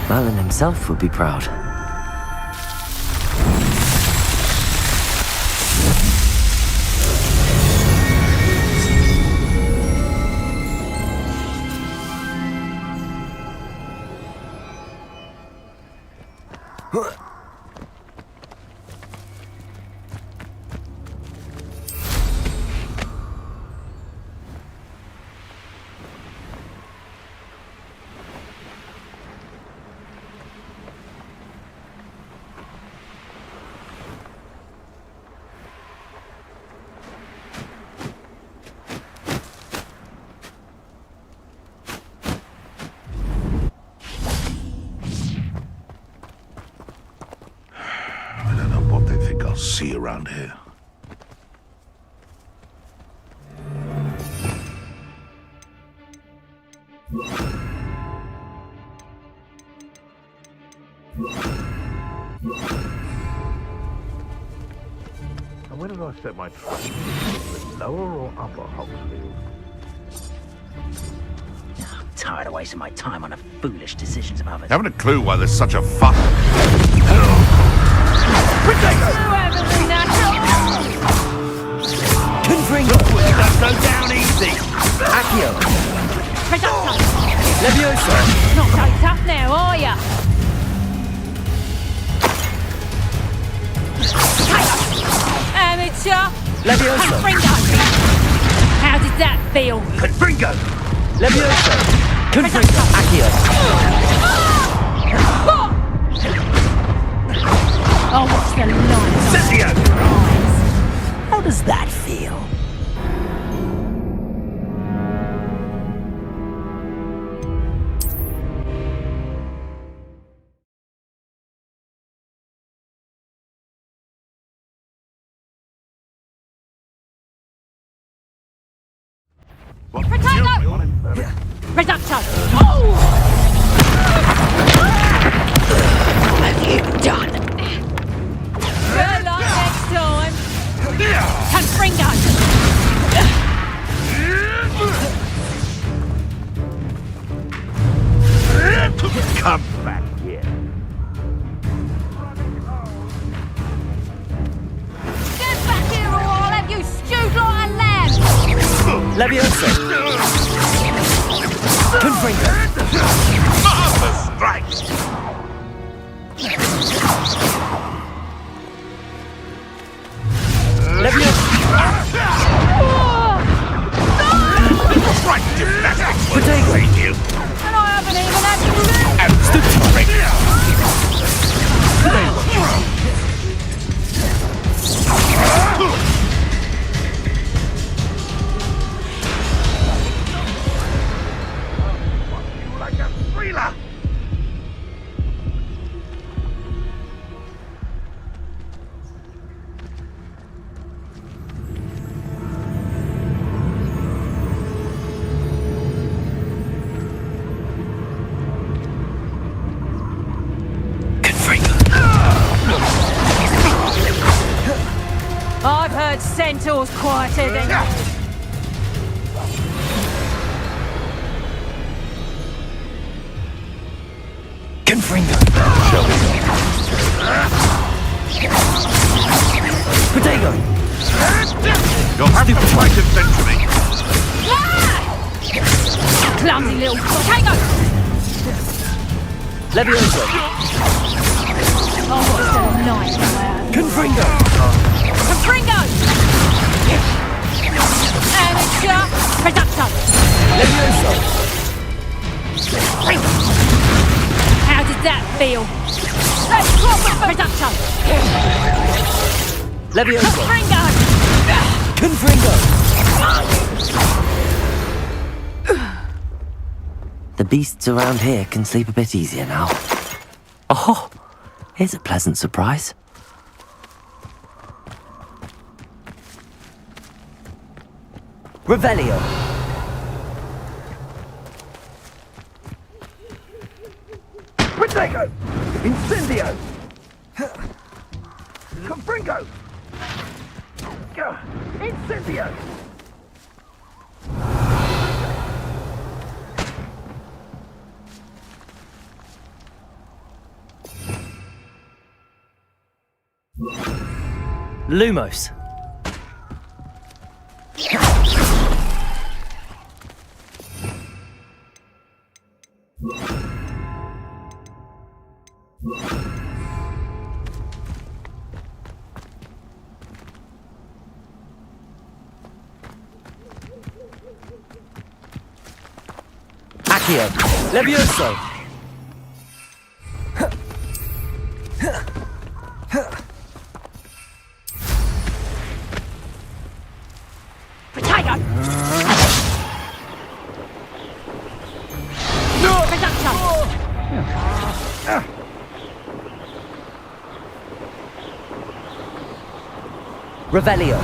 [SPEAKER 1] Merlin himself would be proud.
[SPEAKER 4] I'll see around here.
[SPEAKER 7] And where did I set my trap? Lower or upper Hogsfield?
[SPEAKER 5] I'm tired of wasting my time on the foolish decisions of others.
[SPEAKER 4] Haven't a clue why there's such a fuss.
[SPEAKER 1] Confringo!
[SPEAKER 7] Don't go down easy!
[SPEAKER 1] Accio!
[SPEAKER 6] Reducto!
[SPEAKER 1] Levioso!
[SPEAKER 6] Not so tough now, are ya? Amateur!
[SPEAKER 1] Levioso!
[SPEAKER 6] Confringo! How did that feel?
[SPEAKER 7] Confringo!
[SPEAKER 1] Levioso! Confringo! Accio!
[SPEAKER 6] Oh, what's the line?
[SPEAKER 7] Cynthia!
[SPEAKER 5] How does that feel?
[SPEAKER 2] Protego! Reducto!
[SPEAKER 10] What have you done?
[SPEAKER 2] Good luck next time! Confringo!
[SPEAKER 7] Come back here.
[SPEAKER 2] Get back here or I'll have you stewed like a lamb!
[SPEAKER 1] Leviosa! Confringo!
[SPEAKER 7] Master strike!
[SPEAKER 1] Leviosa!
[SPEAKER 7] Right, gymnastics will
[SPEAKER 1] Protego!
[SPEAKER 7] save you.
[SPEAKER 2] And I haven't even had to do
[SPEAKER 7] And the trick. Like a thriller.
[SPEAKER 2] I've heard centaurs quieter than you.
[SPEAKER 1] Confringo! Protego!
[SPEAKER 7] You'll have to fight eventually.
[SPEAKER 2] Clumsy little potato!
[SPEAKER 1] Leviosa!
[SPEAKER 2] Oh, what's a nightmare!
[SPEAKER 1] Confringo!
[SPEAKER 2] Confringo! Amateur! Reducto!
[SPEAKER 1] Leviosa!
[SPEAKER 2] How did that feel? Let's drop it for Reducto!
[SPEAKER 1] Leviosa!
[SPEAKER 2] Confringo!
[SPEAKER 1] Confringo! The beasts around here can sleep a bit easier now. Oh, here's a pleasant surprise. Revelio!
[SPEAKER 7] Protego! Incendio! Confringo! Incendio!
[SPEAKER 1] Lumos! Accio! Levioso!
[SPEAKER 2] Potato! Reducto!
[SPEAKER 1] Revelio!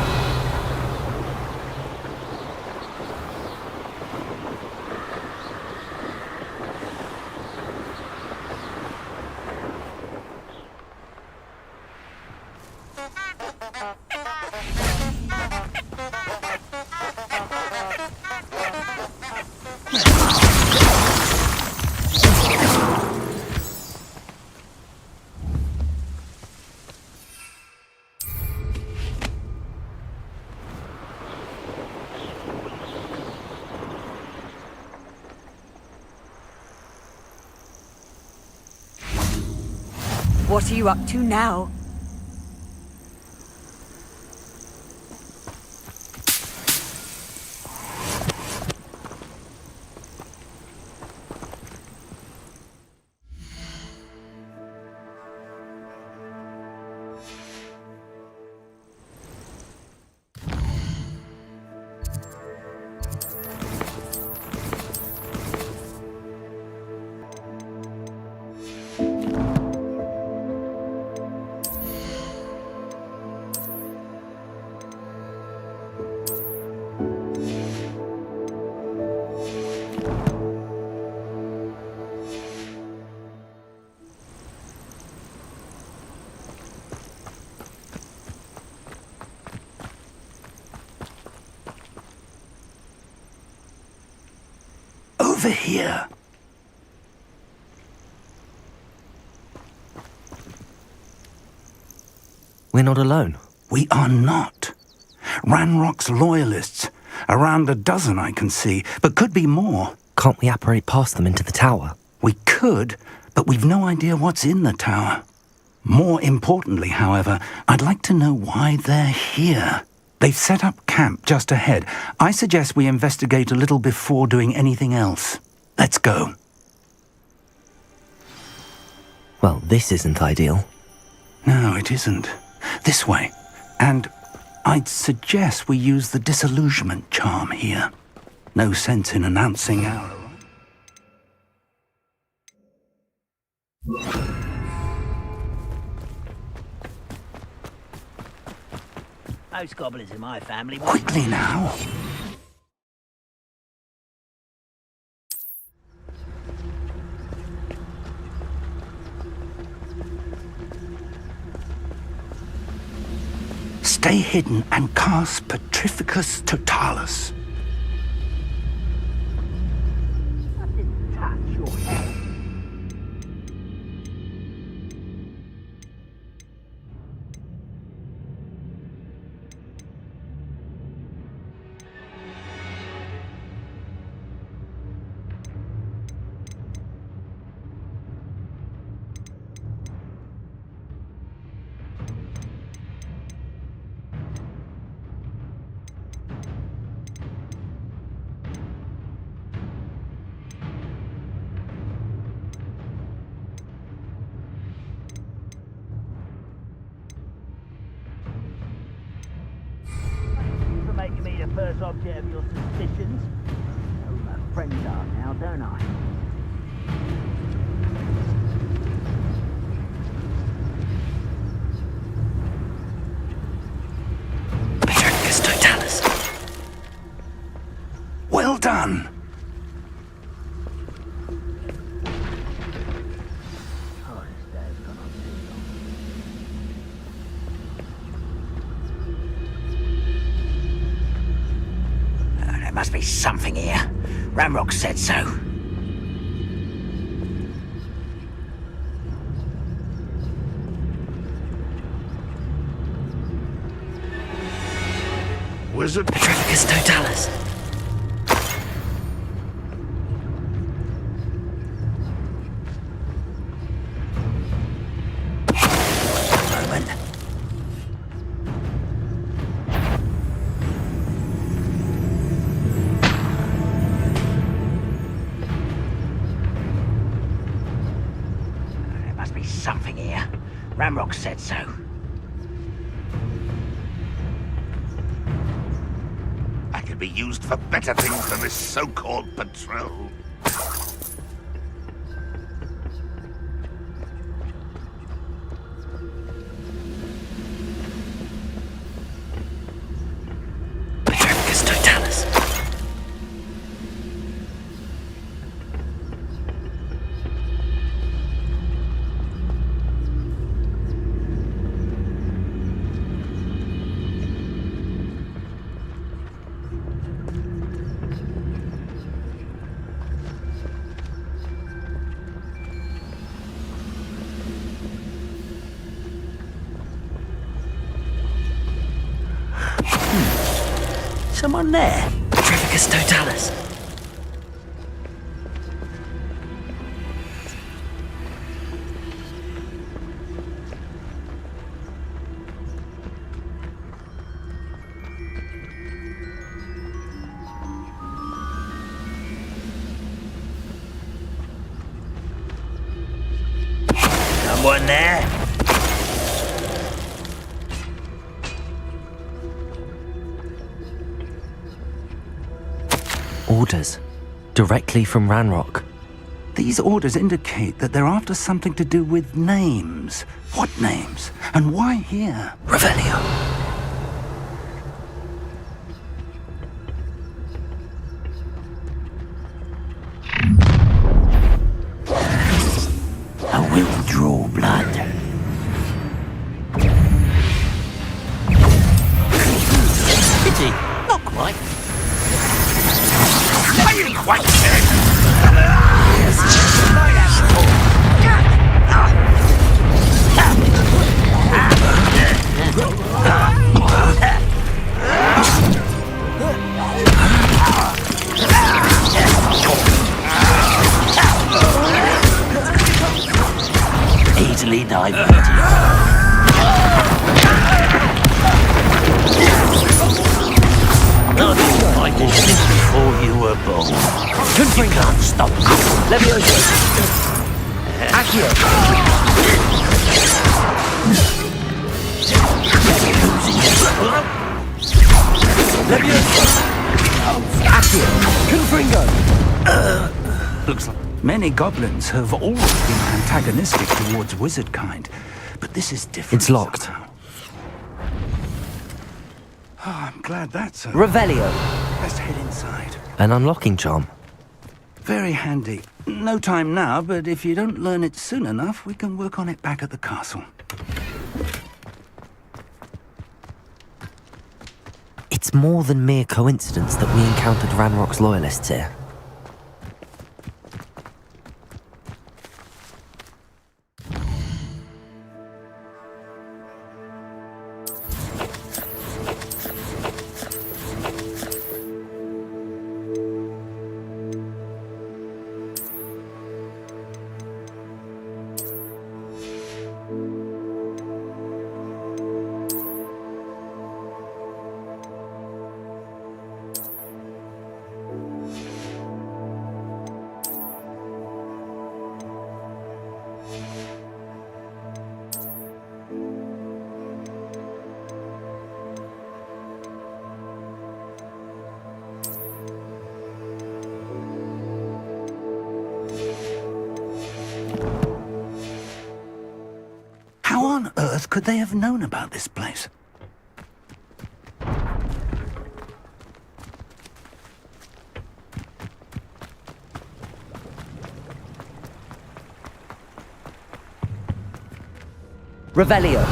[SPEAKER 8] What are you up to now?
[SPEAKER 13] over here.
[SPEAKER 1] We're not alone.
[SPEAKER 13] We are not. Ranrock's loyalists. Around a dozen I can see, but could be more.
[SPEAKER 1] Can't we apparate past them into the tower?
[SPEAKER 13] We could, but we've no idea what's in the tower. More importantly, however, I'd like to know why they're here. They've set up camp just ahead. I suggest we investigate a little before doing anything else. Let's go.
[SPEAKER 1] Well, this isn't ideal.
[SPEAKER 13] No, it isn't. This way. And I'd suggest we use the disillusionment charm here. No sense in announcing our...
[SPEAKER 5] Most goblins in my family...
[SPEAKER 13] Quickly now. Stay hidden and cast Petrificus Totalis.
[SPEAKER 5] Making me the first object of your suspicions. I know who my friends are now, don't I?
[SPEAKER 1] Petrificus Totalis.
[SPEAKER 13] Well done.
[SPEAKER 5] There must be something here. Ramrock said so.
[SPEAKER 4] Wizard?
[SPEAKER 1] Petrificus Totalis.
[SPEAKER 5] Moment. There must be something here. Ramrock said so.
[SPEAKER 4] I could be used for better things than this so-called patrol.
[SPEAKER 1] Petrificus Totalis.
[SPEAKER 5] Someone there?
[SPEAKER 1] Petrificus Totalis.
[SPEAKER 5] Someone there?
[SPEAKER 1] Orders. Directly from Ranrock.
[SPEAKER 13] These orders indicate that they're after something to do with names. What names? And why here?
[SPEAKER 1] Revelio.
[SPEAKER 5] I will draw blood. Pity. Not quite.
[SPEAKER 4] I ain't quite dead.
[SPEAKER 15] easily diverted. I've been fighting since before you were born. You can't stop me.
[SPEAKER 1] Leviosa! Accio! Leviosa! Accio! Confringo!
[SPEAKER 13] Looks like many goblins have always been antagonistic towards wizard kind, but this is different.
[SPEAKER 1] It's locked.
[SPEAKER 13] Somehow. Oh, I'm glad that's over.
[SPEAKER 1] Revelio!
[SPEAKER 13] Let's head inside.
[SPEAKER 1] An unlocking charm.
[SPEAKER 13] Very handy. No time now, but if you don't learn it soon enough, we can work on it back at the castle.
[SPEAKER 1] It's more than mere coincidence that we encountered Ranrock's loyalists here.
[SPEAKER 13] How on earth could they have known about this place?
[SPEAKER 1] Revelio!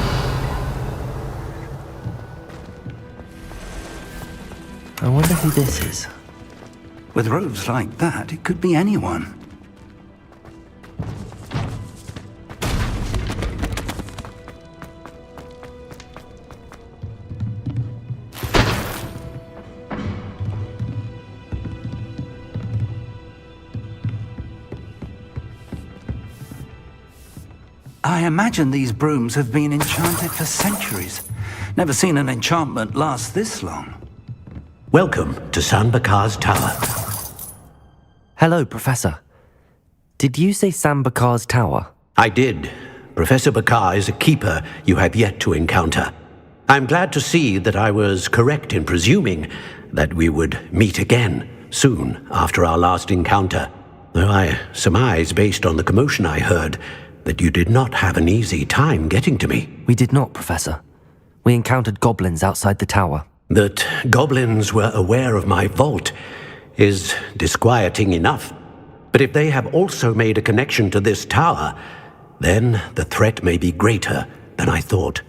[SPEAKER 1] I wonder who this is.
[SPEAKER 13] With robes like that, it could be anyone. I imagine these brooms have been enchanted for centuries. Never seen an enchantment last this long.
[SPEAKER 10] Welcome to San Bakar's Tower.
[SPEAKER 1] Hello, Professor. Did you say San Bakar's Tower?
[SPEAKER 10] I did. Professor Bakar is a keeper you have yet to encounter. I'm glad to see that I was correct in presuming that we would meet again soon after our last encounter, though I surmise, based on the commotion I heard, that you did not have an easy time getting to me.
[SPEAKER 1] We did not, Professor. We encountered goblins outside the tower.
[SPEAKER 10] That goblins were aware of my vault is disquieting enough. But if they have also made a connection to this tower, then the threat may be greater than I thought.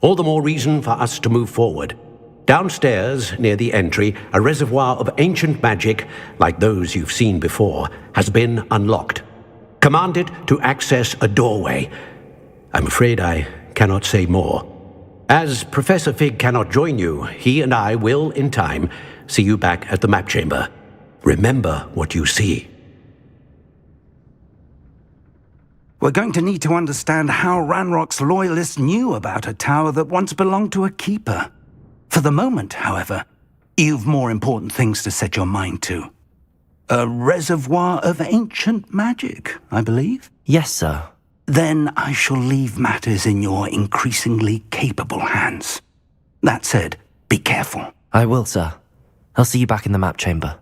[SPEAKER 10] All the more reason for us to move forward. Downstairs, near the entry, a reservoir of ancient magic, like those you've seen before, has been unlocked. Commanded to access a doorway. I'm afraid I cannot say more. As Professor Fig cannot join you, he and I will, in time, see you back at the map chamber. Remember what you see.
[SPEAKER 13] We're going to need to understand how Ranrock's loyalists knew about a tower that once belonged to a keeper. For the moment, however, you've more important things to set your mind to. A reservoir of ancient magic, I believe?
[SPEAKER 1] Yes, sir.
[SPEAKER 13] Then I shall leave matters in your increasingly capable hands. That said, be careful.
[SPEAKER 1] I will, sir. I'll see you back in the map chamber.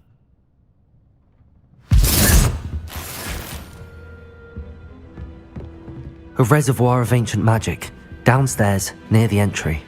[SPEAKER 1] A reservoir of ancient magic, downstairs, near the entry.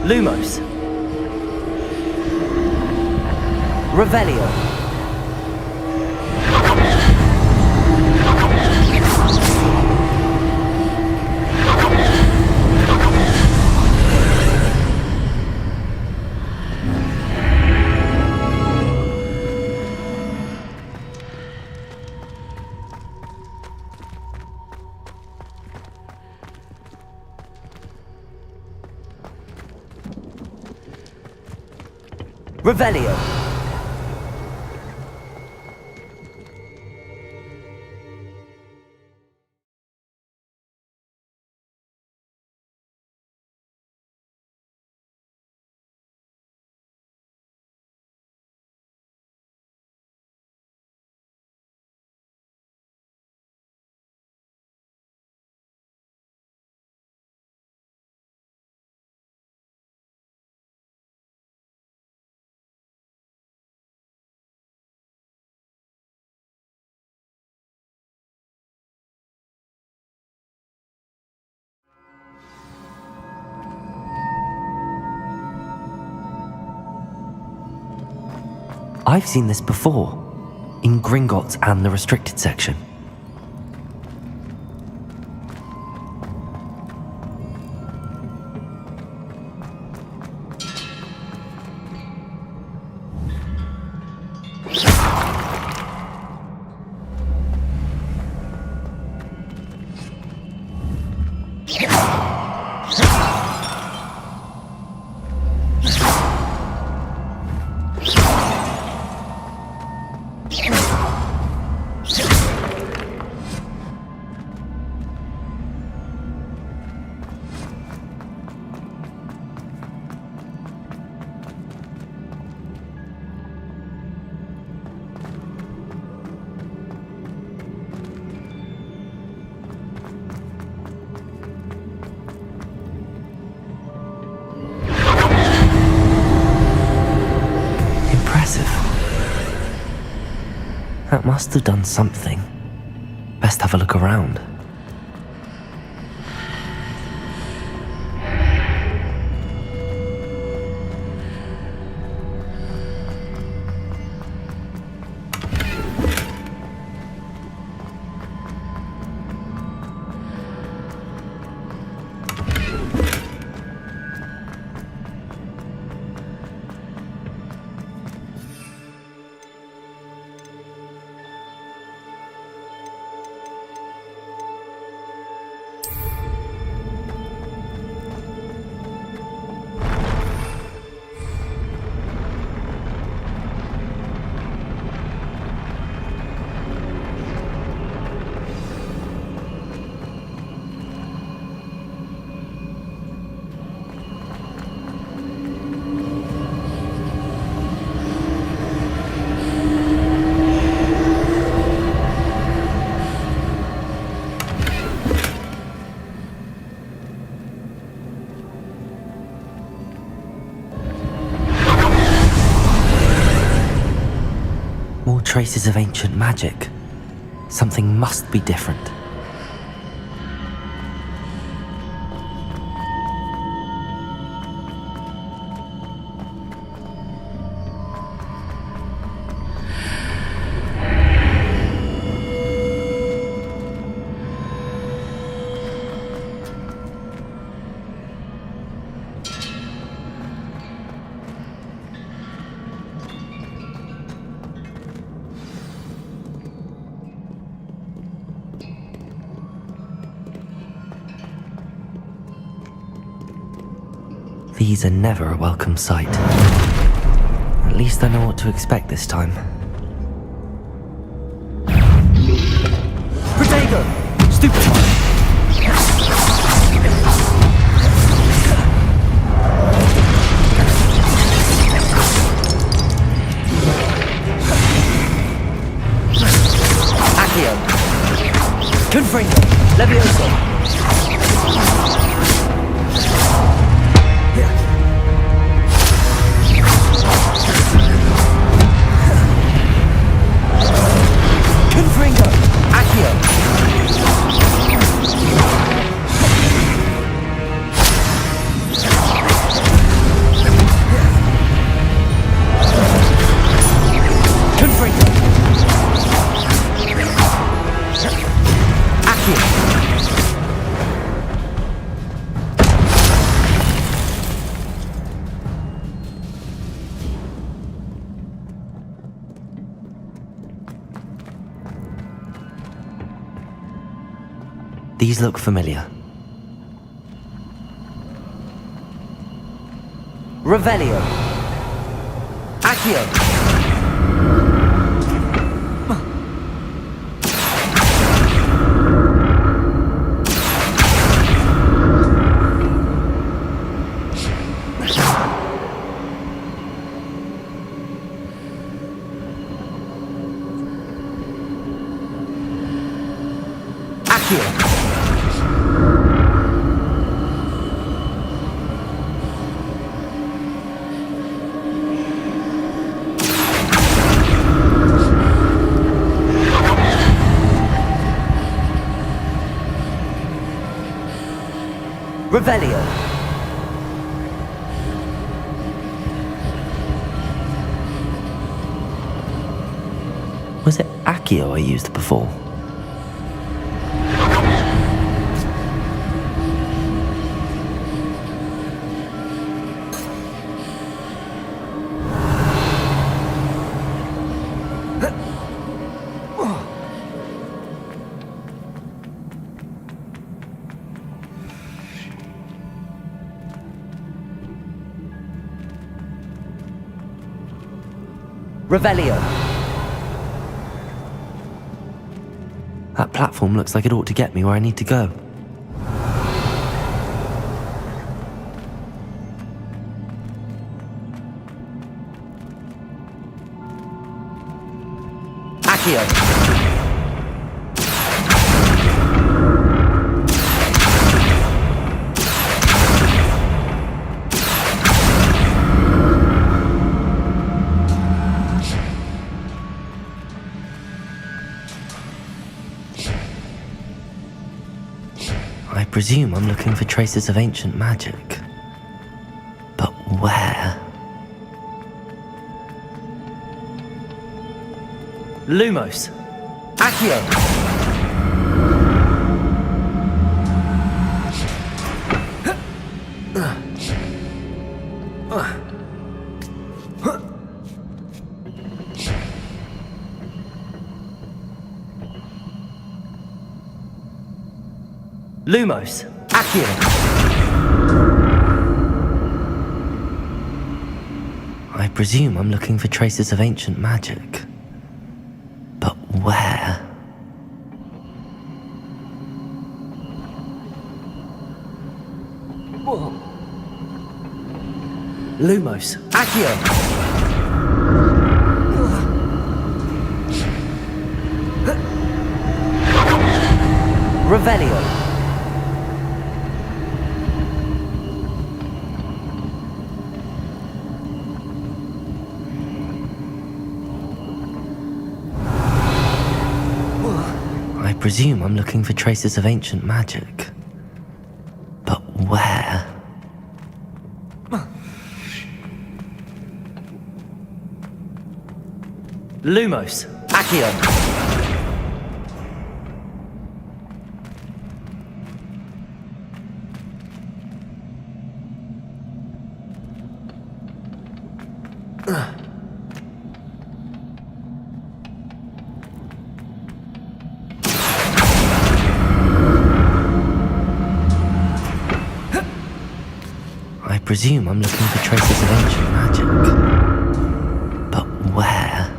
[SPEAKER 1] Lumos. Revelio. Revelio. I've seen this before, in Gringotts and the restricted section. That must have done something. Best have a look around. Traces of ancient magic. Something must be different. These are never a welcome sight. At least I know what to expect this time. Protego! Stupid! Accio! Confringo! Levioso! These look familiar. Revelio. Accio. Revelio. Was it Accio I used before? Revelio. That platform looks like it ought to get me where I need to go. Accio. I presume I'm looking for traces of ancient magic. But where? Lumos. Accio. Lumos. Accio. I presume I'm looking for traces of ancient magic. But where? Whoa. Lumos. Accio. Revelio. I presume I'm looking for traces of ancient magic. But where? Lumos. Accio. I presume I'm looking for traces of ancient magic. But where?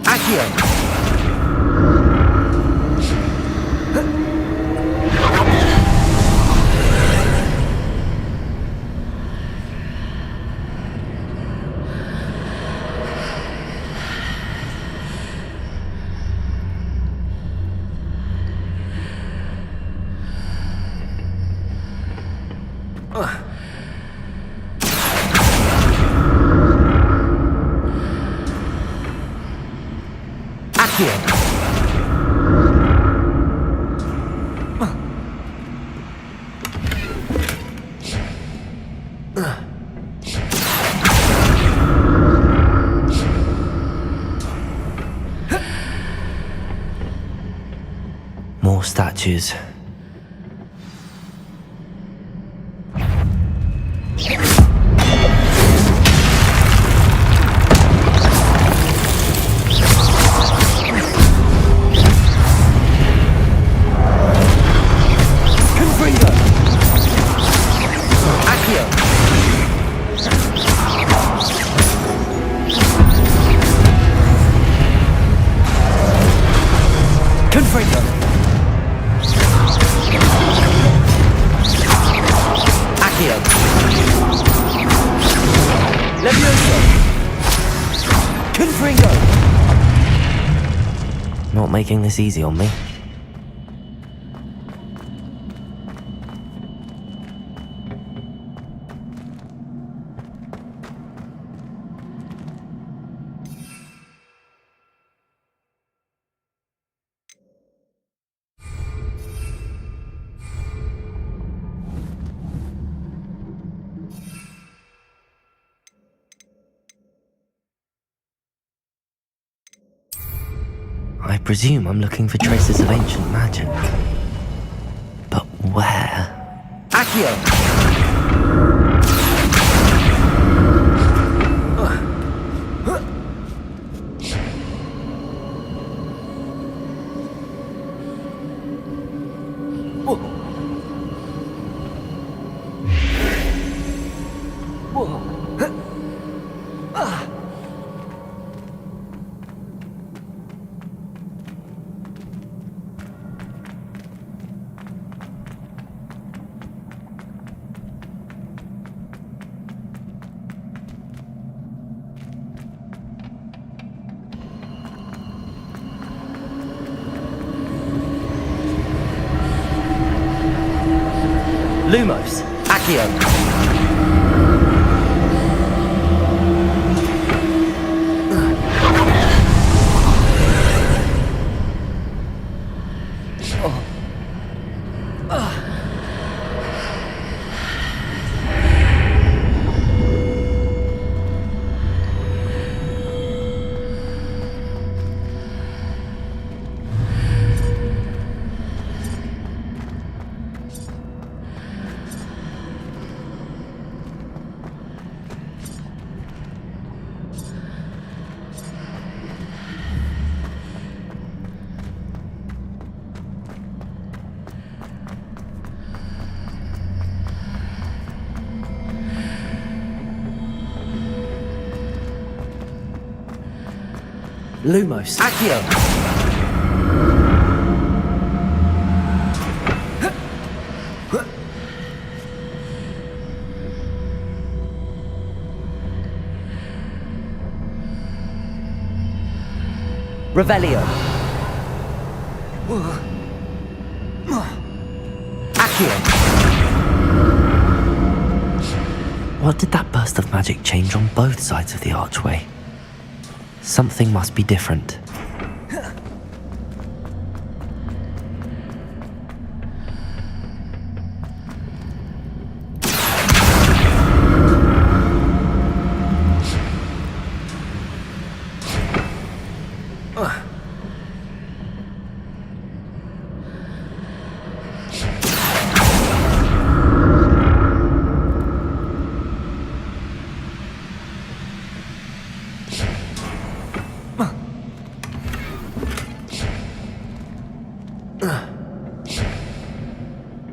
[SPEAKER 1] Accio! More statues. Levioso! Confringo! Not making this easy on me. I presume I'm looking for traces of ancient magic. But where? Accio! Lumos, Accio. Lumos, Accio. Revelio. Accio. What did that burst of magic change on both sides of the archway? Something must be different.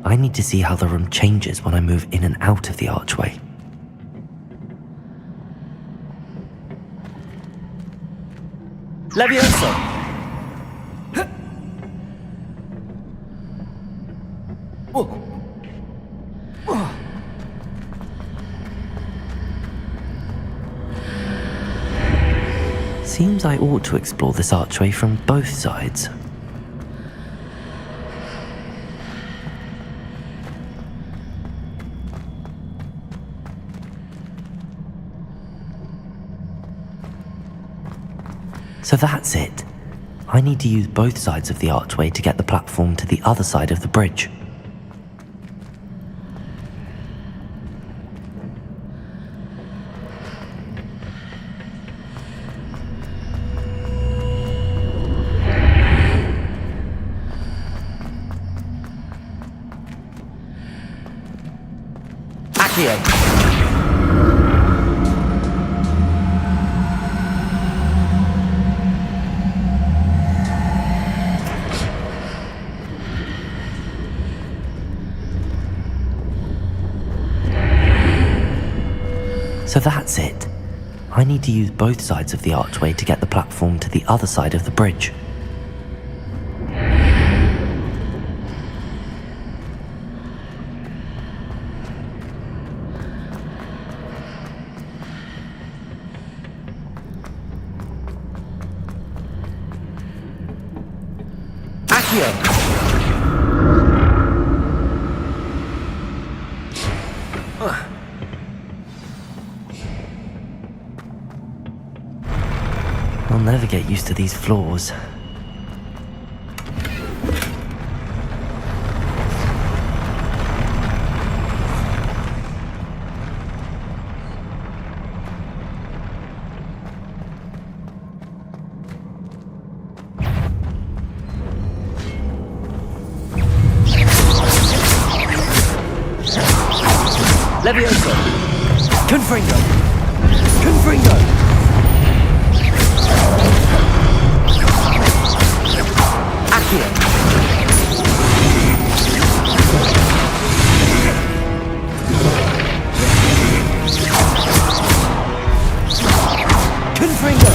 [SPEAKER 1] I need to see how the room changes when I move in and out of the archway. Levioso! Seems I ought to explore this archway from both sides. So that's it. I need to use both sides of the archway to get the platform to the other side of the bridge. Accio! So that's it. I need to use both sides of the archway to get the platform to the other side of the bridge. never get used to these floors.
[SPEAKER 15] Levioso! Confringo! Confringo! Accio! Confringo!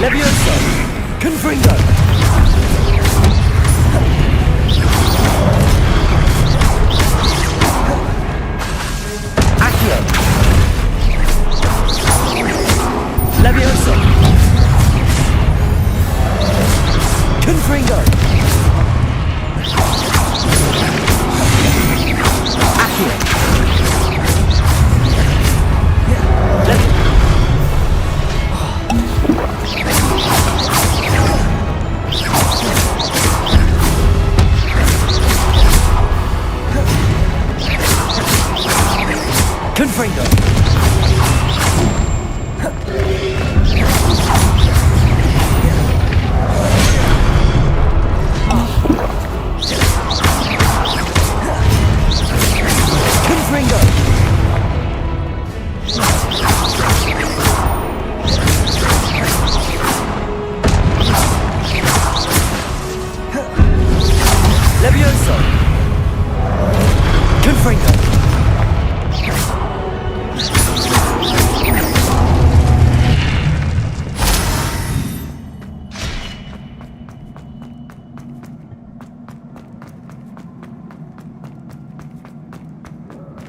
[SPEAKER 15] Levioso! Confringo! Accio! Levioso! Confringo! Accio! Confringo! Confringo! Levioso! Confringo!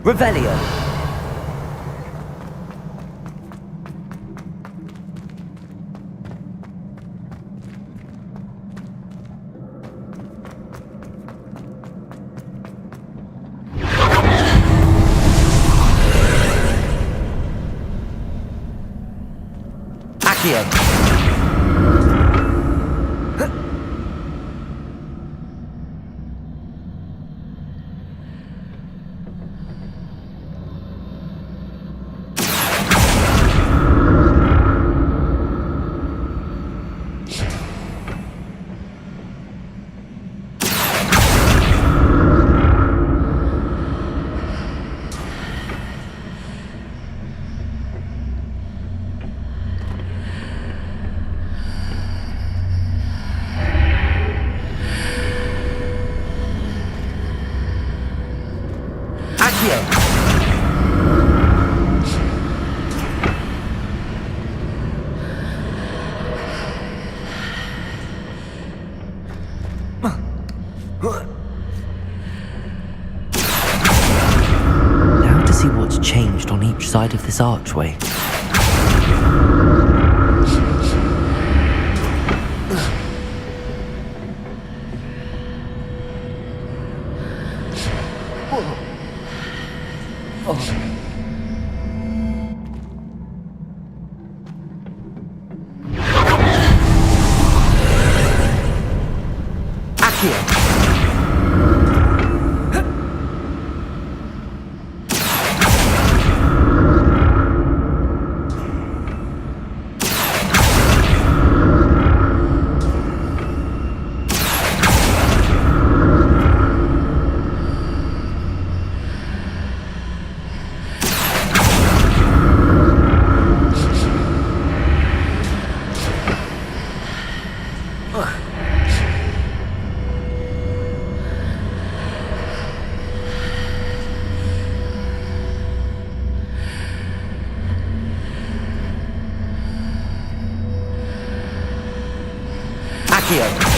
[SPEAKER 15] Revelio! Accio! Now to see what's changed on each side of this archway.
[SPEAKER 1] Accio.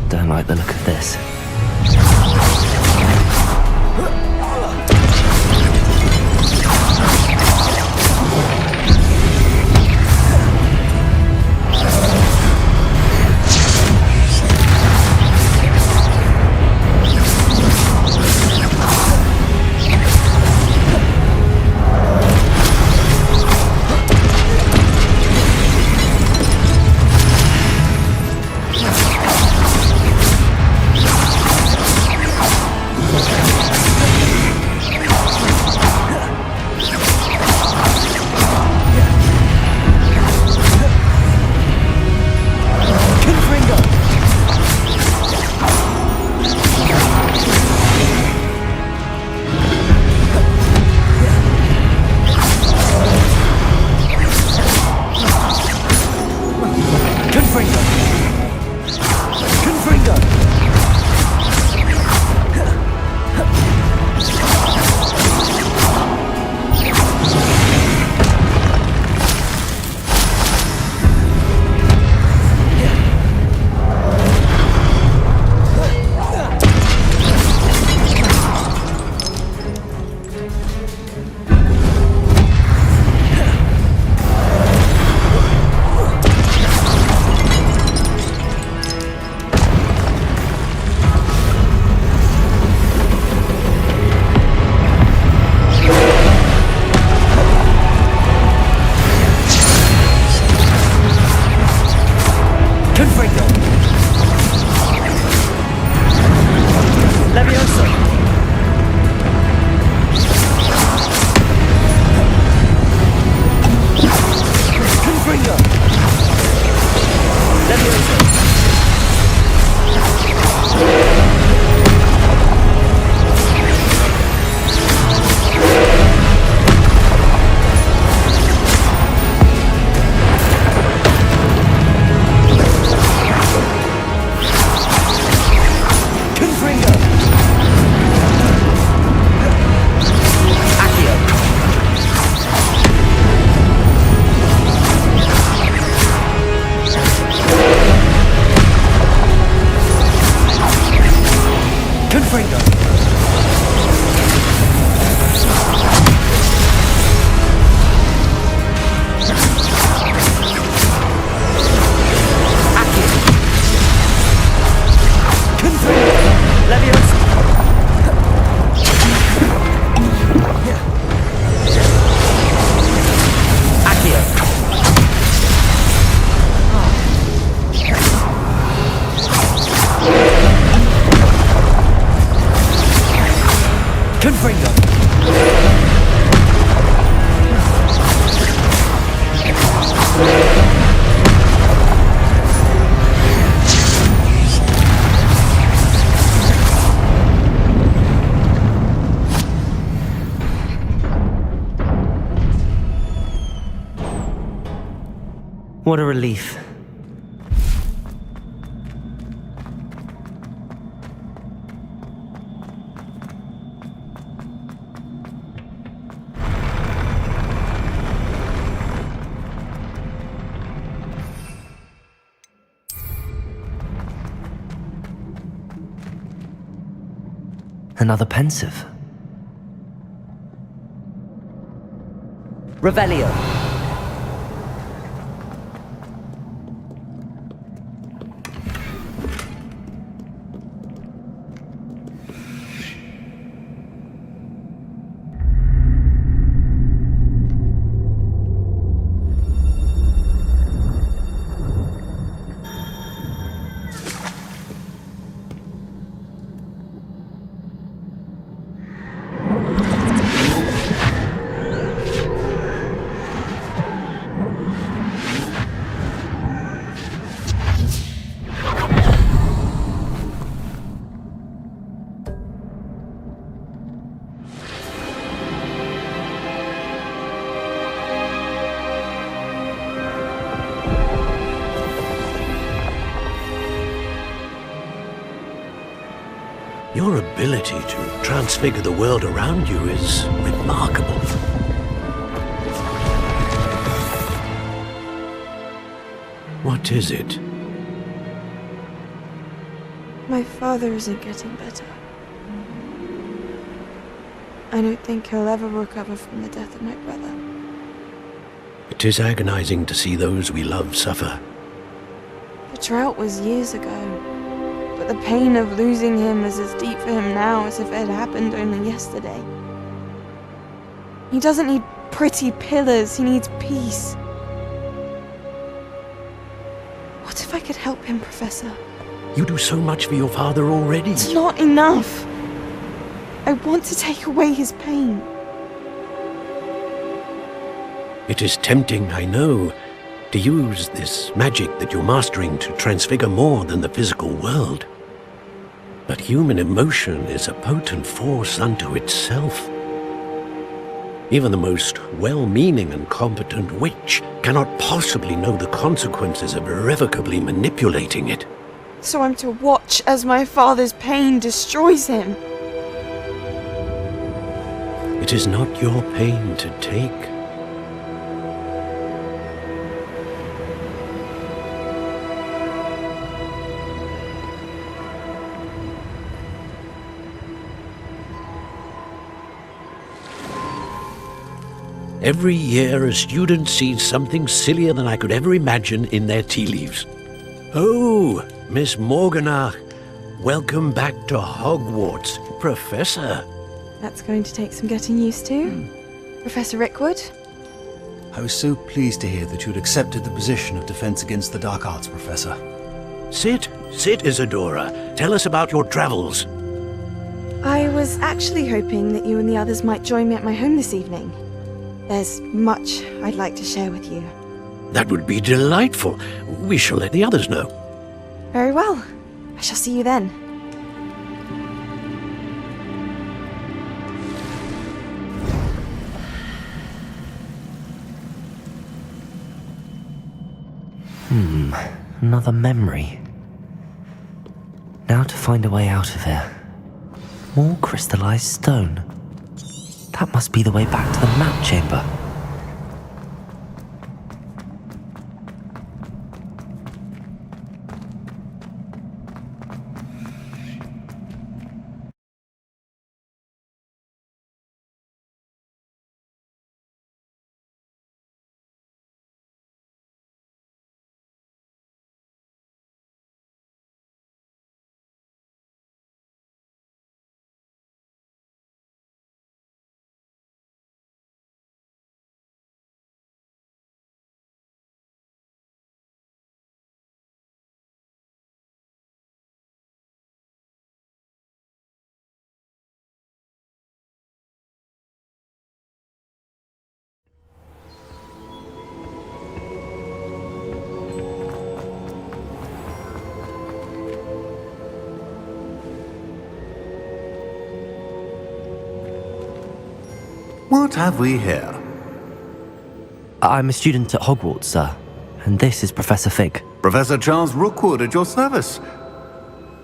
[SPEAKER 1] Don't like the look of this. Confringo! What a relief. Another pensive. Revelio.
[SPEAKER 10] Your ability to transfigure the world around you is remarkable. What is it?
[SPEAKER 16] My father isn't getting better. I don't think he'll ever recover from the death of my brother.
[SPEAKER 10] It is agonizing to see those we love suffer.
[SPEAKER 16] The drought was years ago, but the pain of losing him is as deep for him now as if it had happened only yesterday. He doesn't need pretty pillars, he needs peace. What if I could help him, Professor?
[SPEAKER 10] You do so much for your father already.
[SPEAKER 16] It's not enough. I want to take away his pain.
[SPEAKER 10] It is tempting, I know, to use this magic that you're mastering to transfigure more than the physical world. But human emotion is a potent force unto itself. Even the most well-meaning and competent witch cannot possibly know the consequences of irrevocably manipulating it.
[SPEAKER 16] So I'm to watch as my father's pain destroys him.
[SPEAKER 10] It is not your pain to take. Every year a student sees something sillier than I could ever imagine in their tea leaves. Oh, Miss Morganach, welcome back to Hogwarts, Professor.
[SPEAKER 16] That's going to take some getting used to. Professor Rickwood?
[SPEAKER 17] I was so pleased to hear that you had accepted the position of Defense Against the Dark Arts, Professor.
[SPEAKER 10] Sit, Isadora. Tell us about your travels.
[SPEAKER 16] I was actually hoping that you and the others might join me at my home this evening. There's much I'd like to share with you.
[SPEAKER 10] That would be delightful. We shall let the others know.
[SPEAKER 16] Very well. I shall see you then.
[SPEAKER 1] Another memory. Now to find a way out of here. More crystallized stone. That must be the way back to the map chamber.
[SPEAKER 18] What have we here?
[SPEAKER 1] I'm a student at Hogwarts, sir, and this is Professor Fig.
[SPEAKER 18] Professor Charles Rookwood at your service.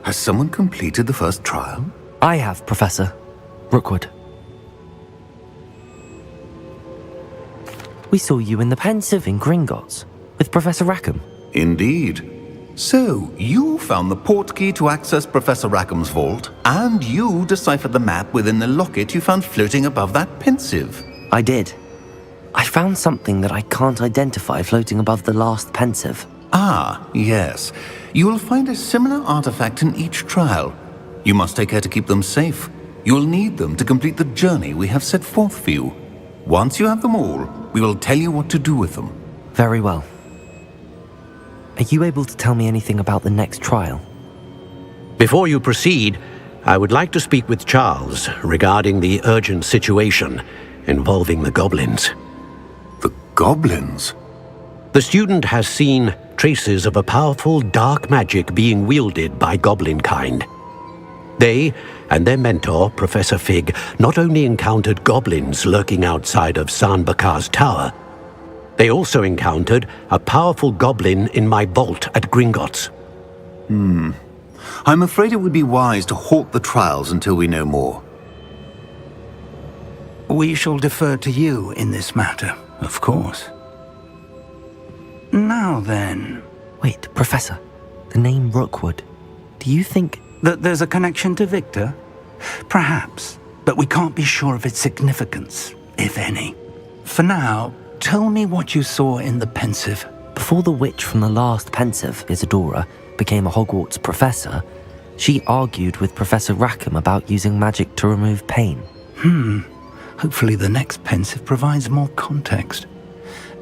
[SPEAKER 18] Has someone completed the first trial?
[SPEAKER 1] I have, Professor Rookwood. We saw you in the Pensive in Gringotts with Professor Rackham.
[SPEAKER 18] Indeed. So, you found the portkey to access Professor Rackham's vault, and you deciphered the map within the locket you found floating above that Pensive.
[SPEAKER 1] I did. I found something that I can't identify floating above the last Pensive.
[SPEAKER 18] Ah, yes. You will find a similar artifact in each trial. You must take care to keep them safe. You will need them to complete the journey we have set forth for you. Once you have them all, we will tell you what to do with them.
[SPEAKER 1] Very well. Are you able to tell me anything about the next trial?
[SPEAKER 10] Before you proceed, I would like to speak with Charles regarding the urgent situation involving the goblins.
[SPEAKER 18] The goblins?
[SPEAKER 10] The student has seen traces of a powerful dark magic being wielded by goblin kind. They and their mentor, Professor Fig, not only encountered goblins lurking outside of San Bakar's tower, they also encountered a powerful goblin in my vault at Gringotts.
[SPEAKER 18] I'm afraid it would be wise to halt the trials until we know more.
[SPEAKER 13] We shall defer to you in this matter, of course. Now then...
[SPEAKER 1] Wait, Professor. The name Rookwood. Do you think...
[SPEAKER 13] that there's a connection to Victor? Perhaps, but we can't be sure of its significance, if any. For now, tell me what you saw in the Pensive.
[SPEAKER 1] Before the witch from the last Pensive, Isadora, became a Hogwarts professor, she argued with Professor Rackham about using magic to remove pain.
[SPEAKER 13] Hopefully the next Pensive provides more context.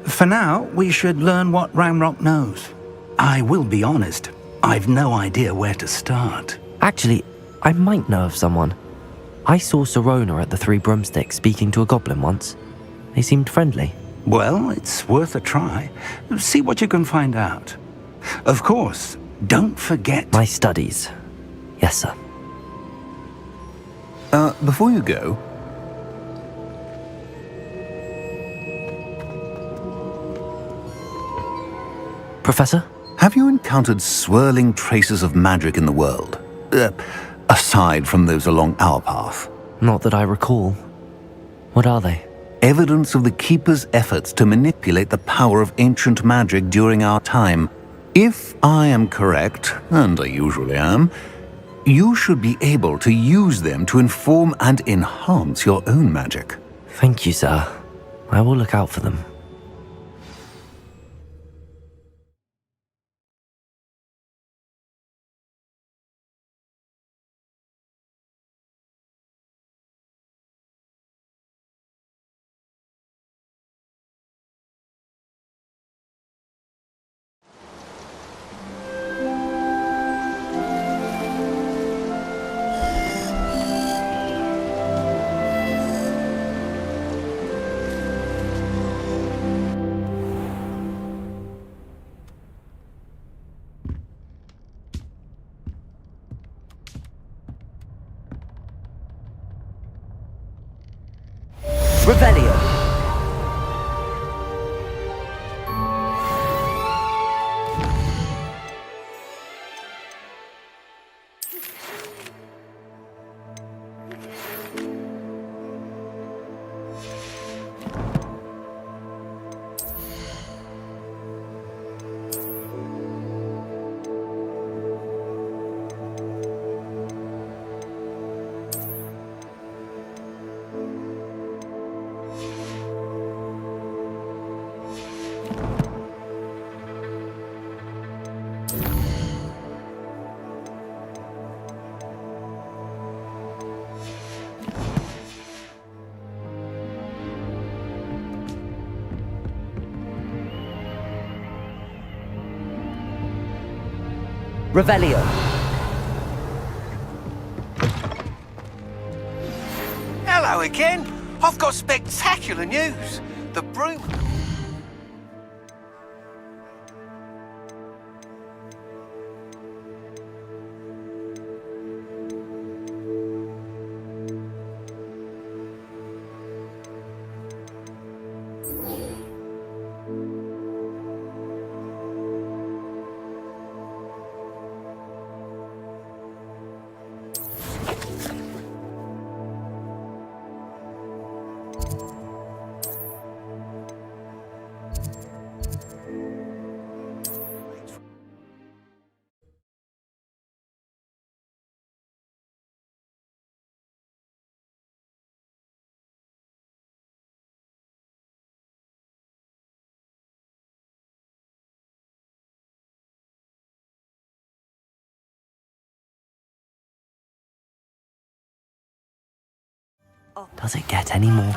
[SPEAKER 13] For now, we should learn what Ramrock knows. I will be honest, I've no idea where to start.
[SPEAKER 1] Actually, I might know of someone. I saw Serona at the Three Broomsticks speaking to a goblin once. They seemed friendly.
[SPEAKER 13] Well, it's worth a try. See what you can find out. Of course, don't forget...
[SPEAKER 1] My studies. Yes, sir.
[SPEAKER 18] Before you go...
[SPEAKER 1] Professor?
[SPEAKER 18] Have you encountered swirling traces of magic in the world? Aside from those along our path?
[SPEAKER 1] Not that I recall. What are they?
[SPEAKER 18] Evidence of the Keeper's efforts to manipulate the power of ancient magic during our time. If I am correct, and I usually am, you should be able to use them to inform and enhance your own magic.
[SPEAKER 1] Thank you, sir. I will look out for them. Revelio. Revelio.
[SPEAKER 19] Hello again. I've got spectacular news. The broom...
[SPEAKER 1] Does it get any more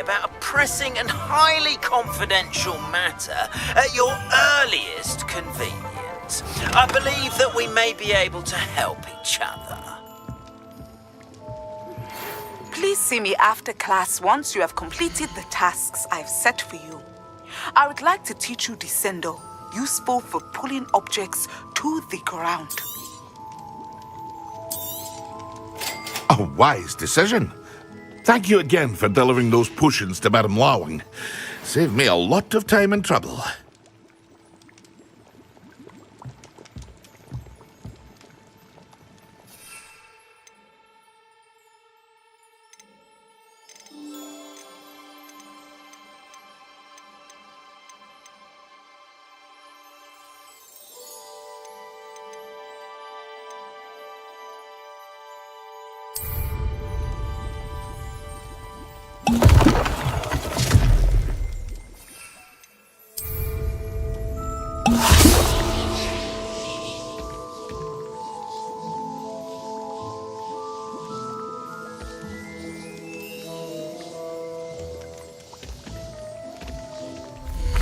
[SPEAKER 20] About a pressing and highly confidential matter at your earliest convenience. I believe that we may be able to help each other.
[SPEAKER 21] Please see me after class once you have completed the tasks I've set for you. I would like to teach you Descendo, useful for pulling objects to the ground.
[SPEAKER 4] A wise decision. Thank you again for delivering those potions to Madame Lawing. Saved me a lot of time and trouble.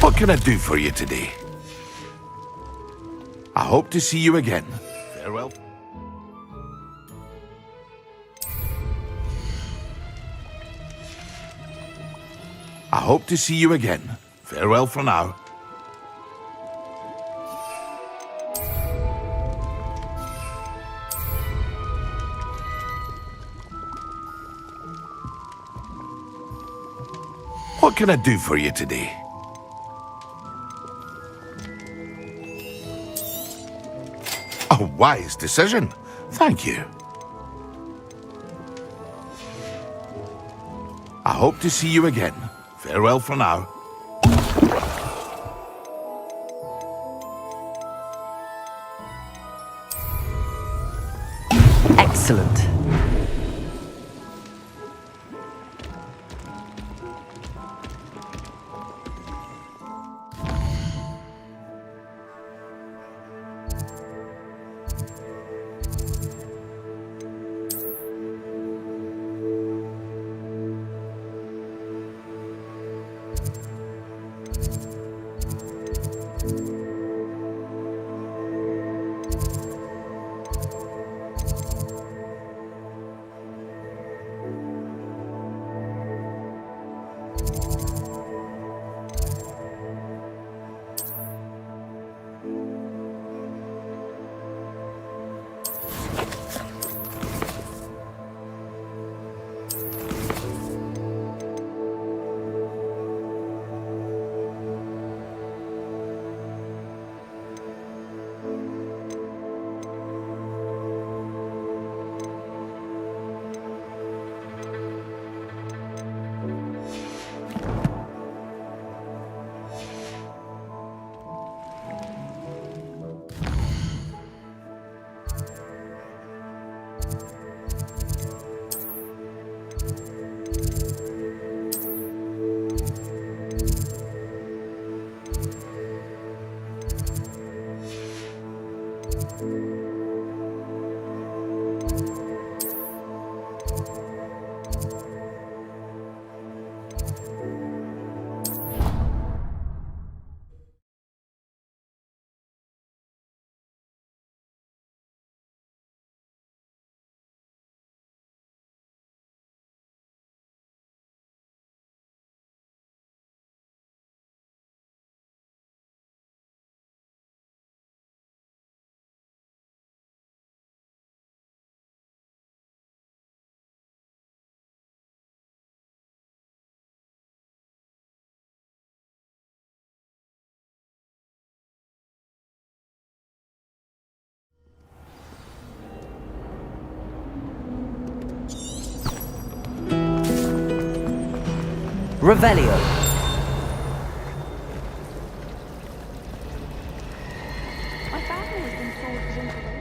[SPEAKER 4] What can I do for you today? I hope to see you again. Farewell. I hope to see you again. Farewell for now. What can I do for you today? A wise decision. Thank you. I hope to see you again. Farewell for now.
[SPEAKER 1] Excellent. Revelio.
[SPEAKER 16] My family has been sorted into the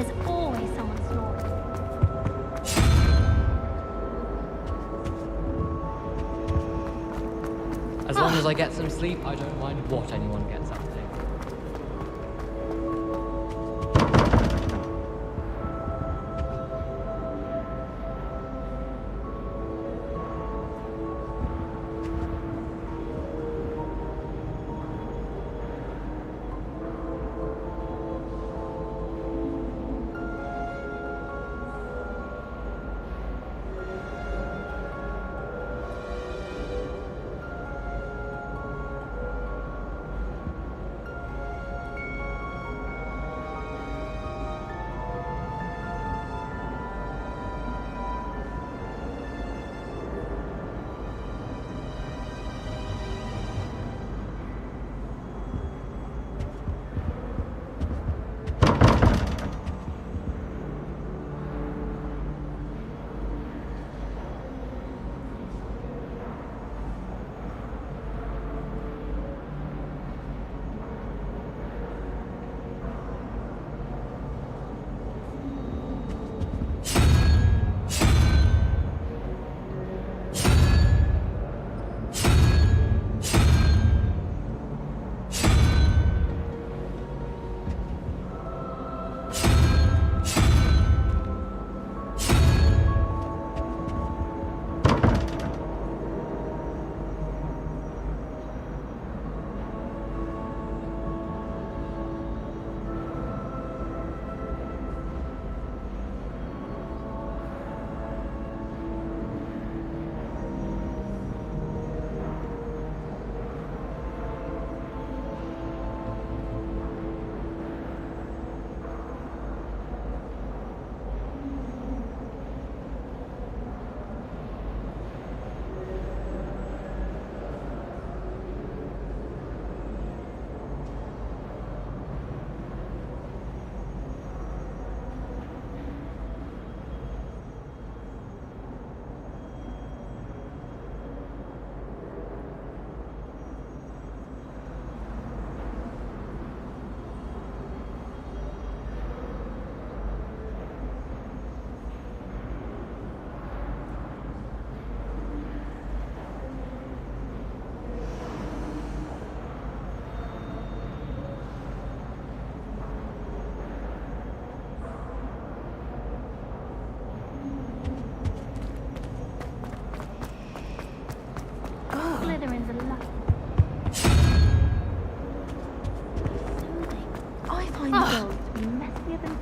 [SPEAKER 3] There's always someone snoring.
[SPEAKER 12] As long as I get some sleep, I don't mind what anyone gets up to.
[SPEAKER 3] Slytherin's a lucky. I find the world to be messier than.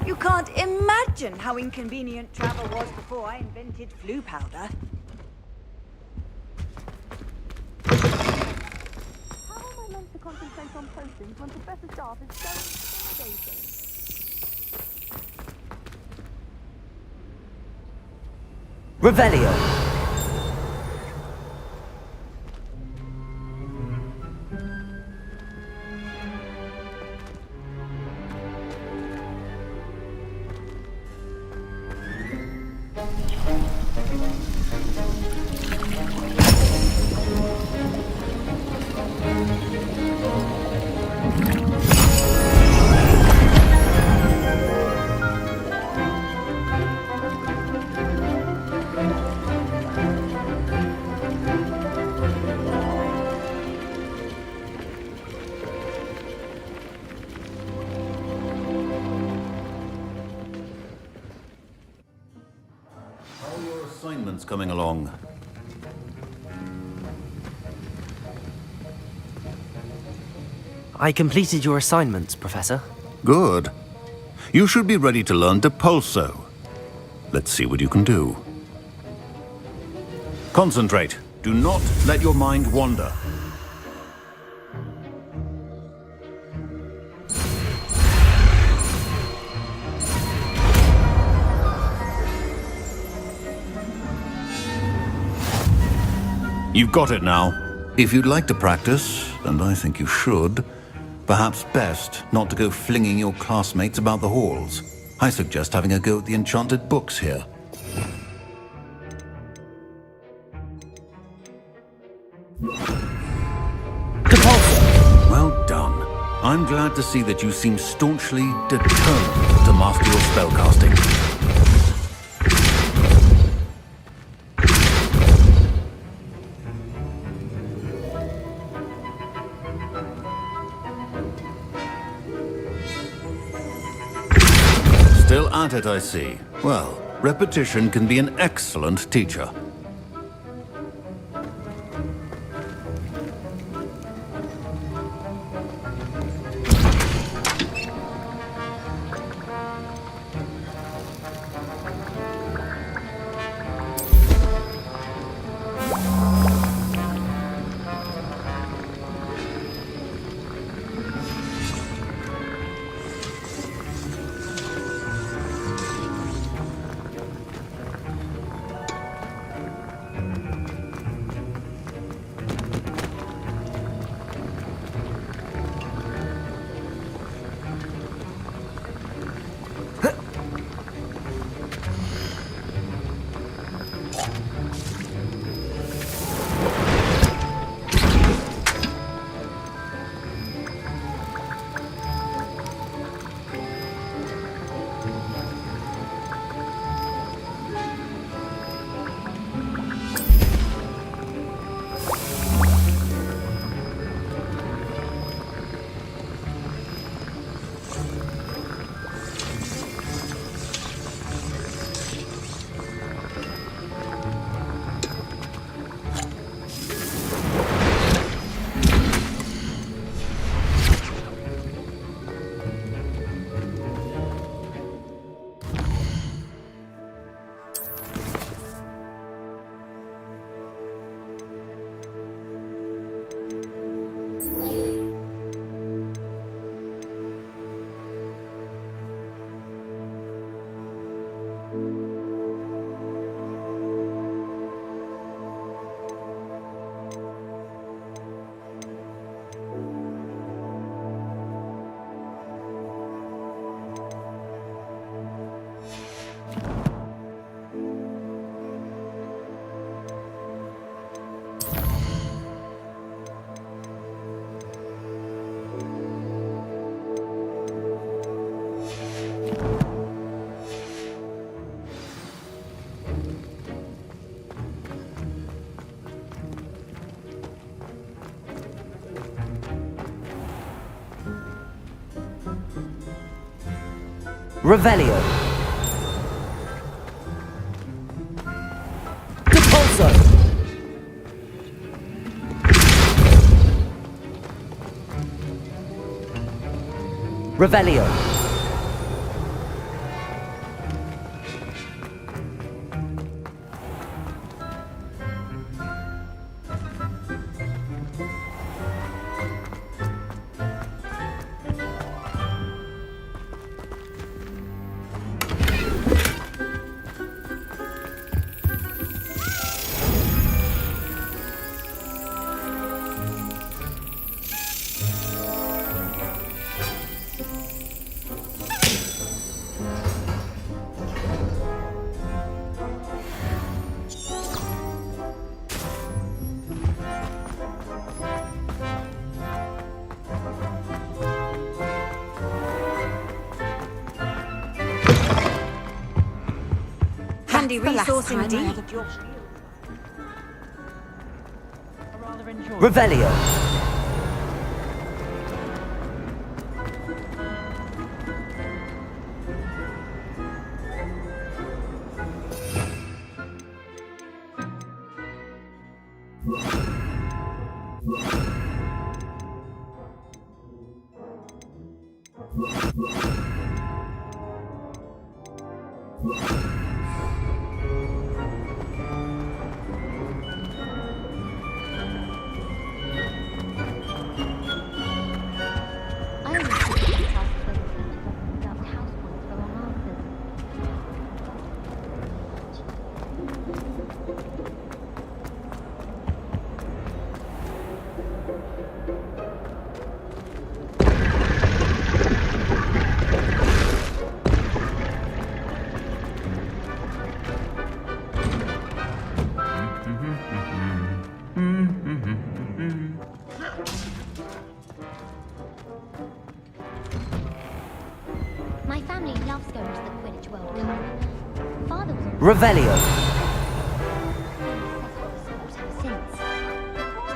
[SPEAKER 8] You can't imagine how inconvenient travel was before I invented flu powder.
[SPEAKER 6] How am I meant to concentrate on postings when Professor Staff is so intimidating?
[SPEAKER 1] Revelio.
[SPEAKER 18] Assignments coming along.
[SPEAKER 1] I completed your assignments, Professor.
[SPEAKER 18] Good. You should be ready to learn Depulso. Let's see what you can do. Concentrate. Do not let your mind wander. You've got it now. If you'd like to practice, and I think you should, perhaps best not to go flinging your classmates about the halls. I suggest having a go at the enchanted books here. Well done. I'm glad to see that you seem staunchly determined to master your spellcasting. Still at it, I see. Well, repetition can be an excellent teacher.
[SPEAKER 1] Revelio. Depulso. Revelio.
[SPEAKER 8] Handy resource indeed.
[SPEAKER 1] Revelio. Revelio.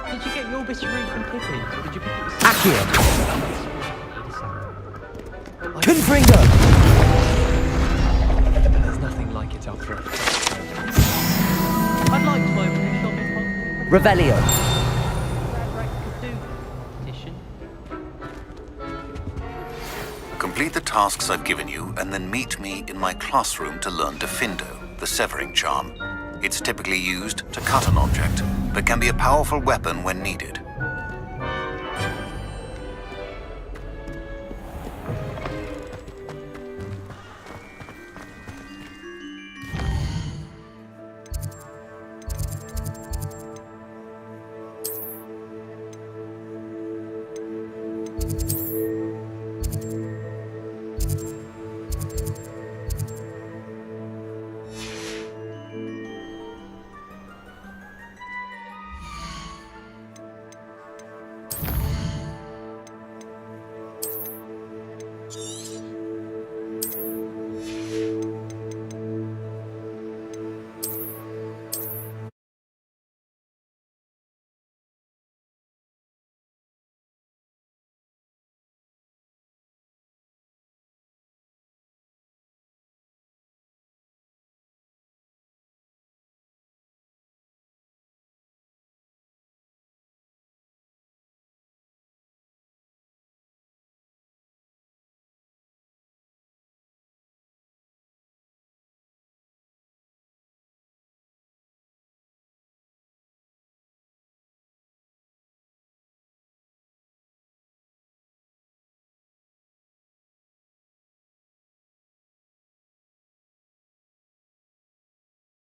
[SPEAKER 12] Did you get your Bisharoo from Pippin, or did you pick it with
[SPEAKER 1] Accio. Confringo.
[SPEAKER 12] There's nothing like it after all. I'd like to open a shop in Hogwarts.
[SPEAKER 1] Revelio.
[SPEAKER 18] Complete the tasks I've given you, and then meet me in my classroom to learn Defindo, the severing charm. It's typically used to cut an object, but can be a powerful weapon when needed.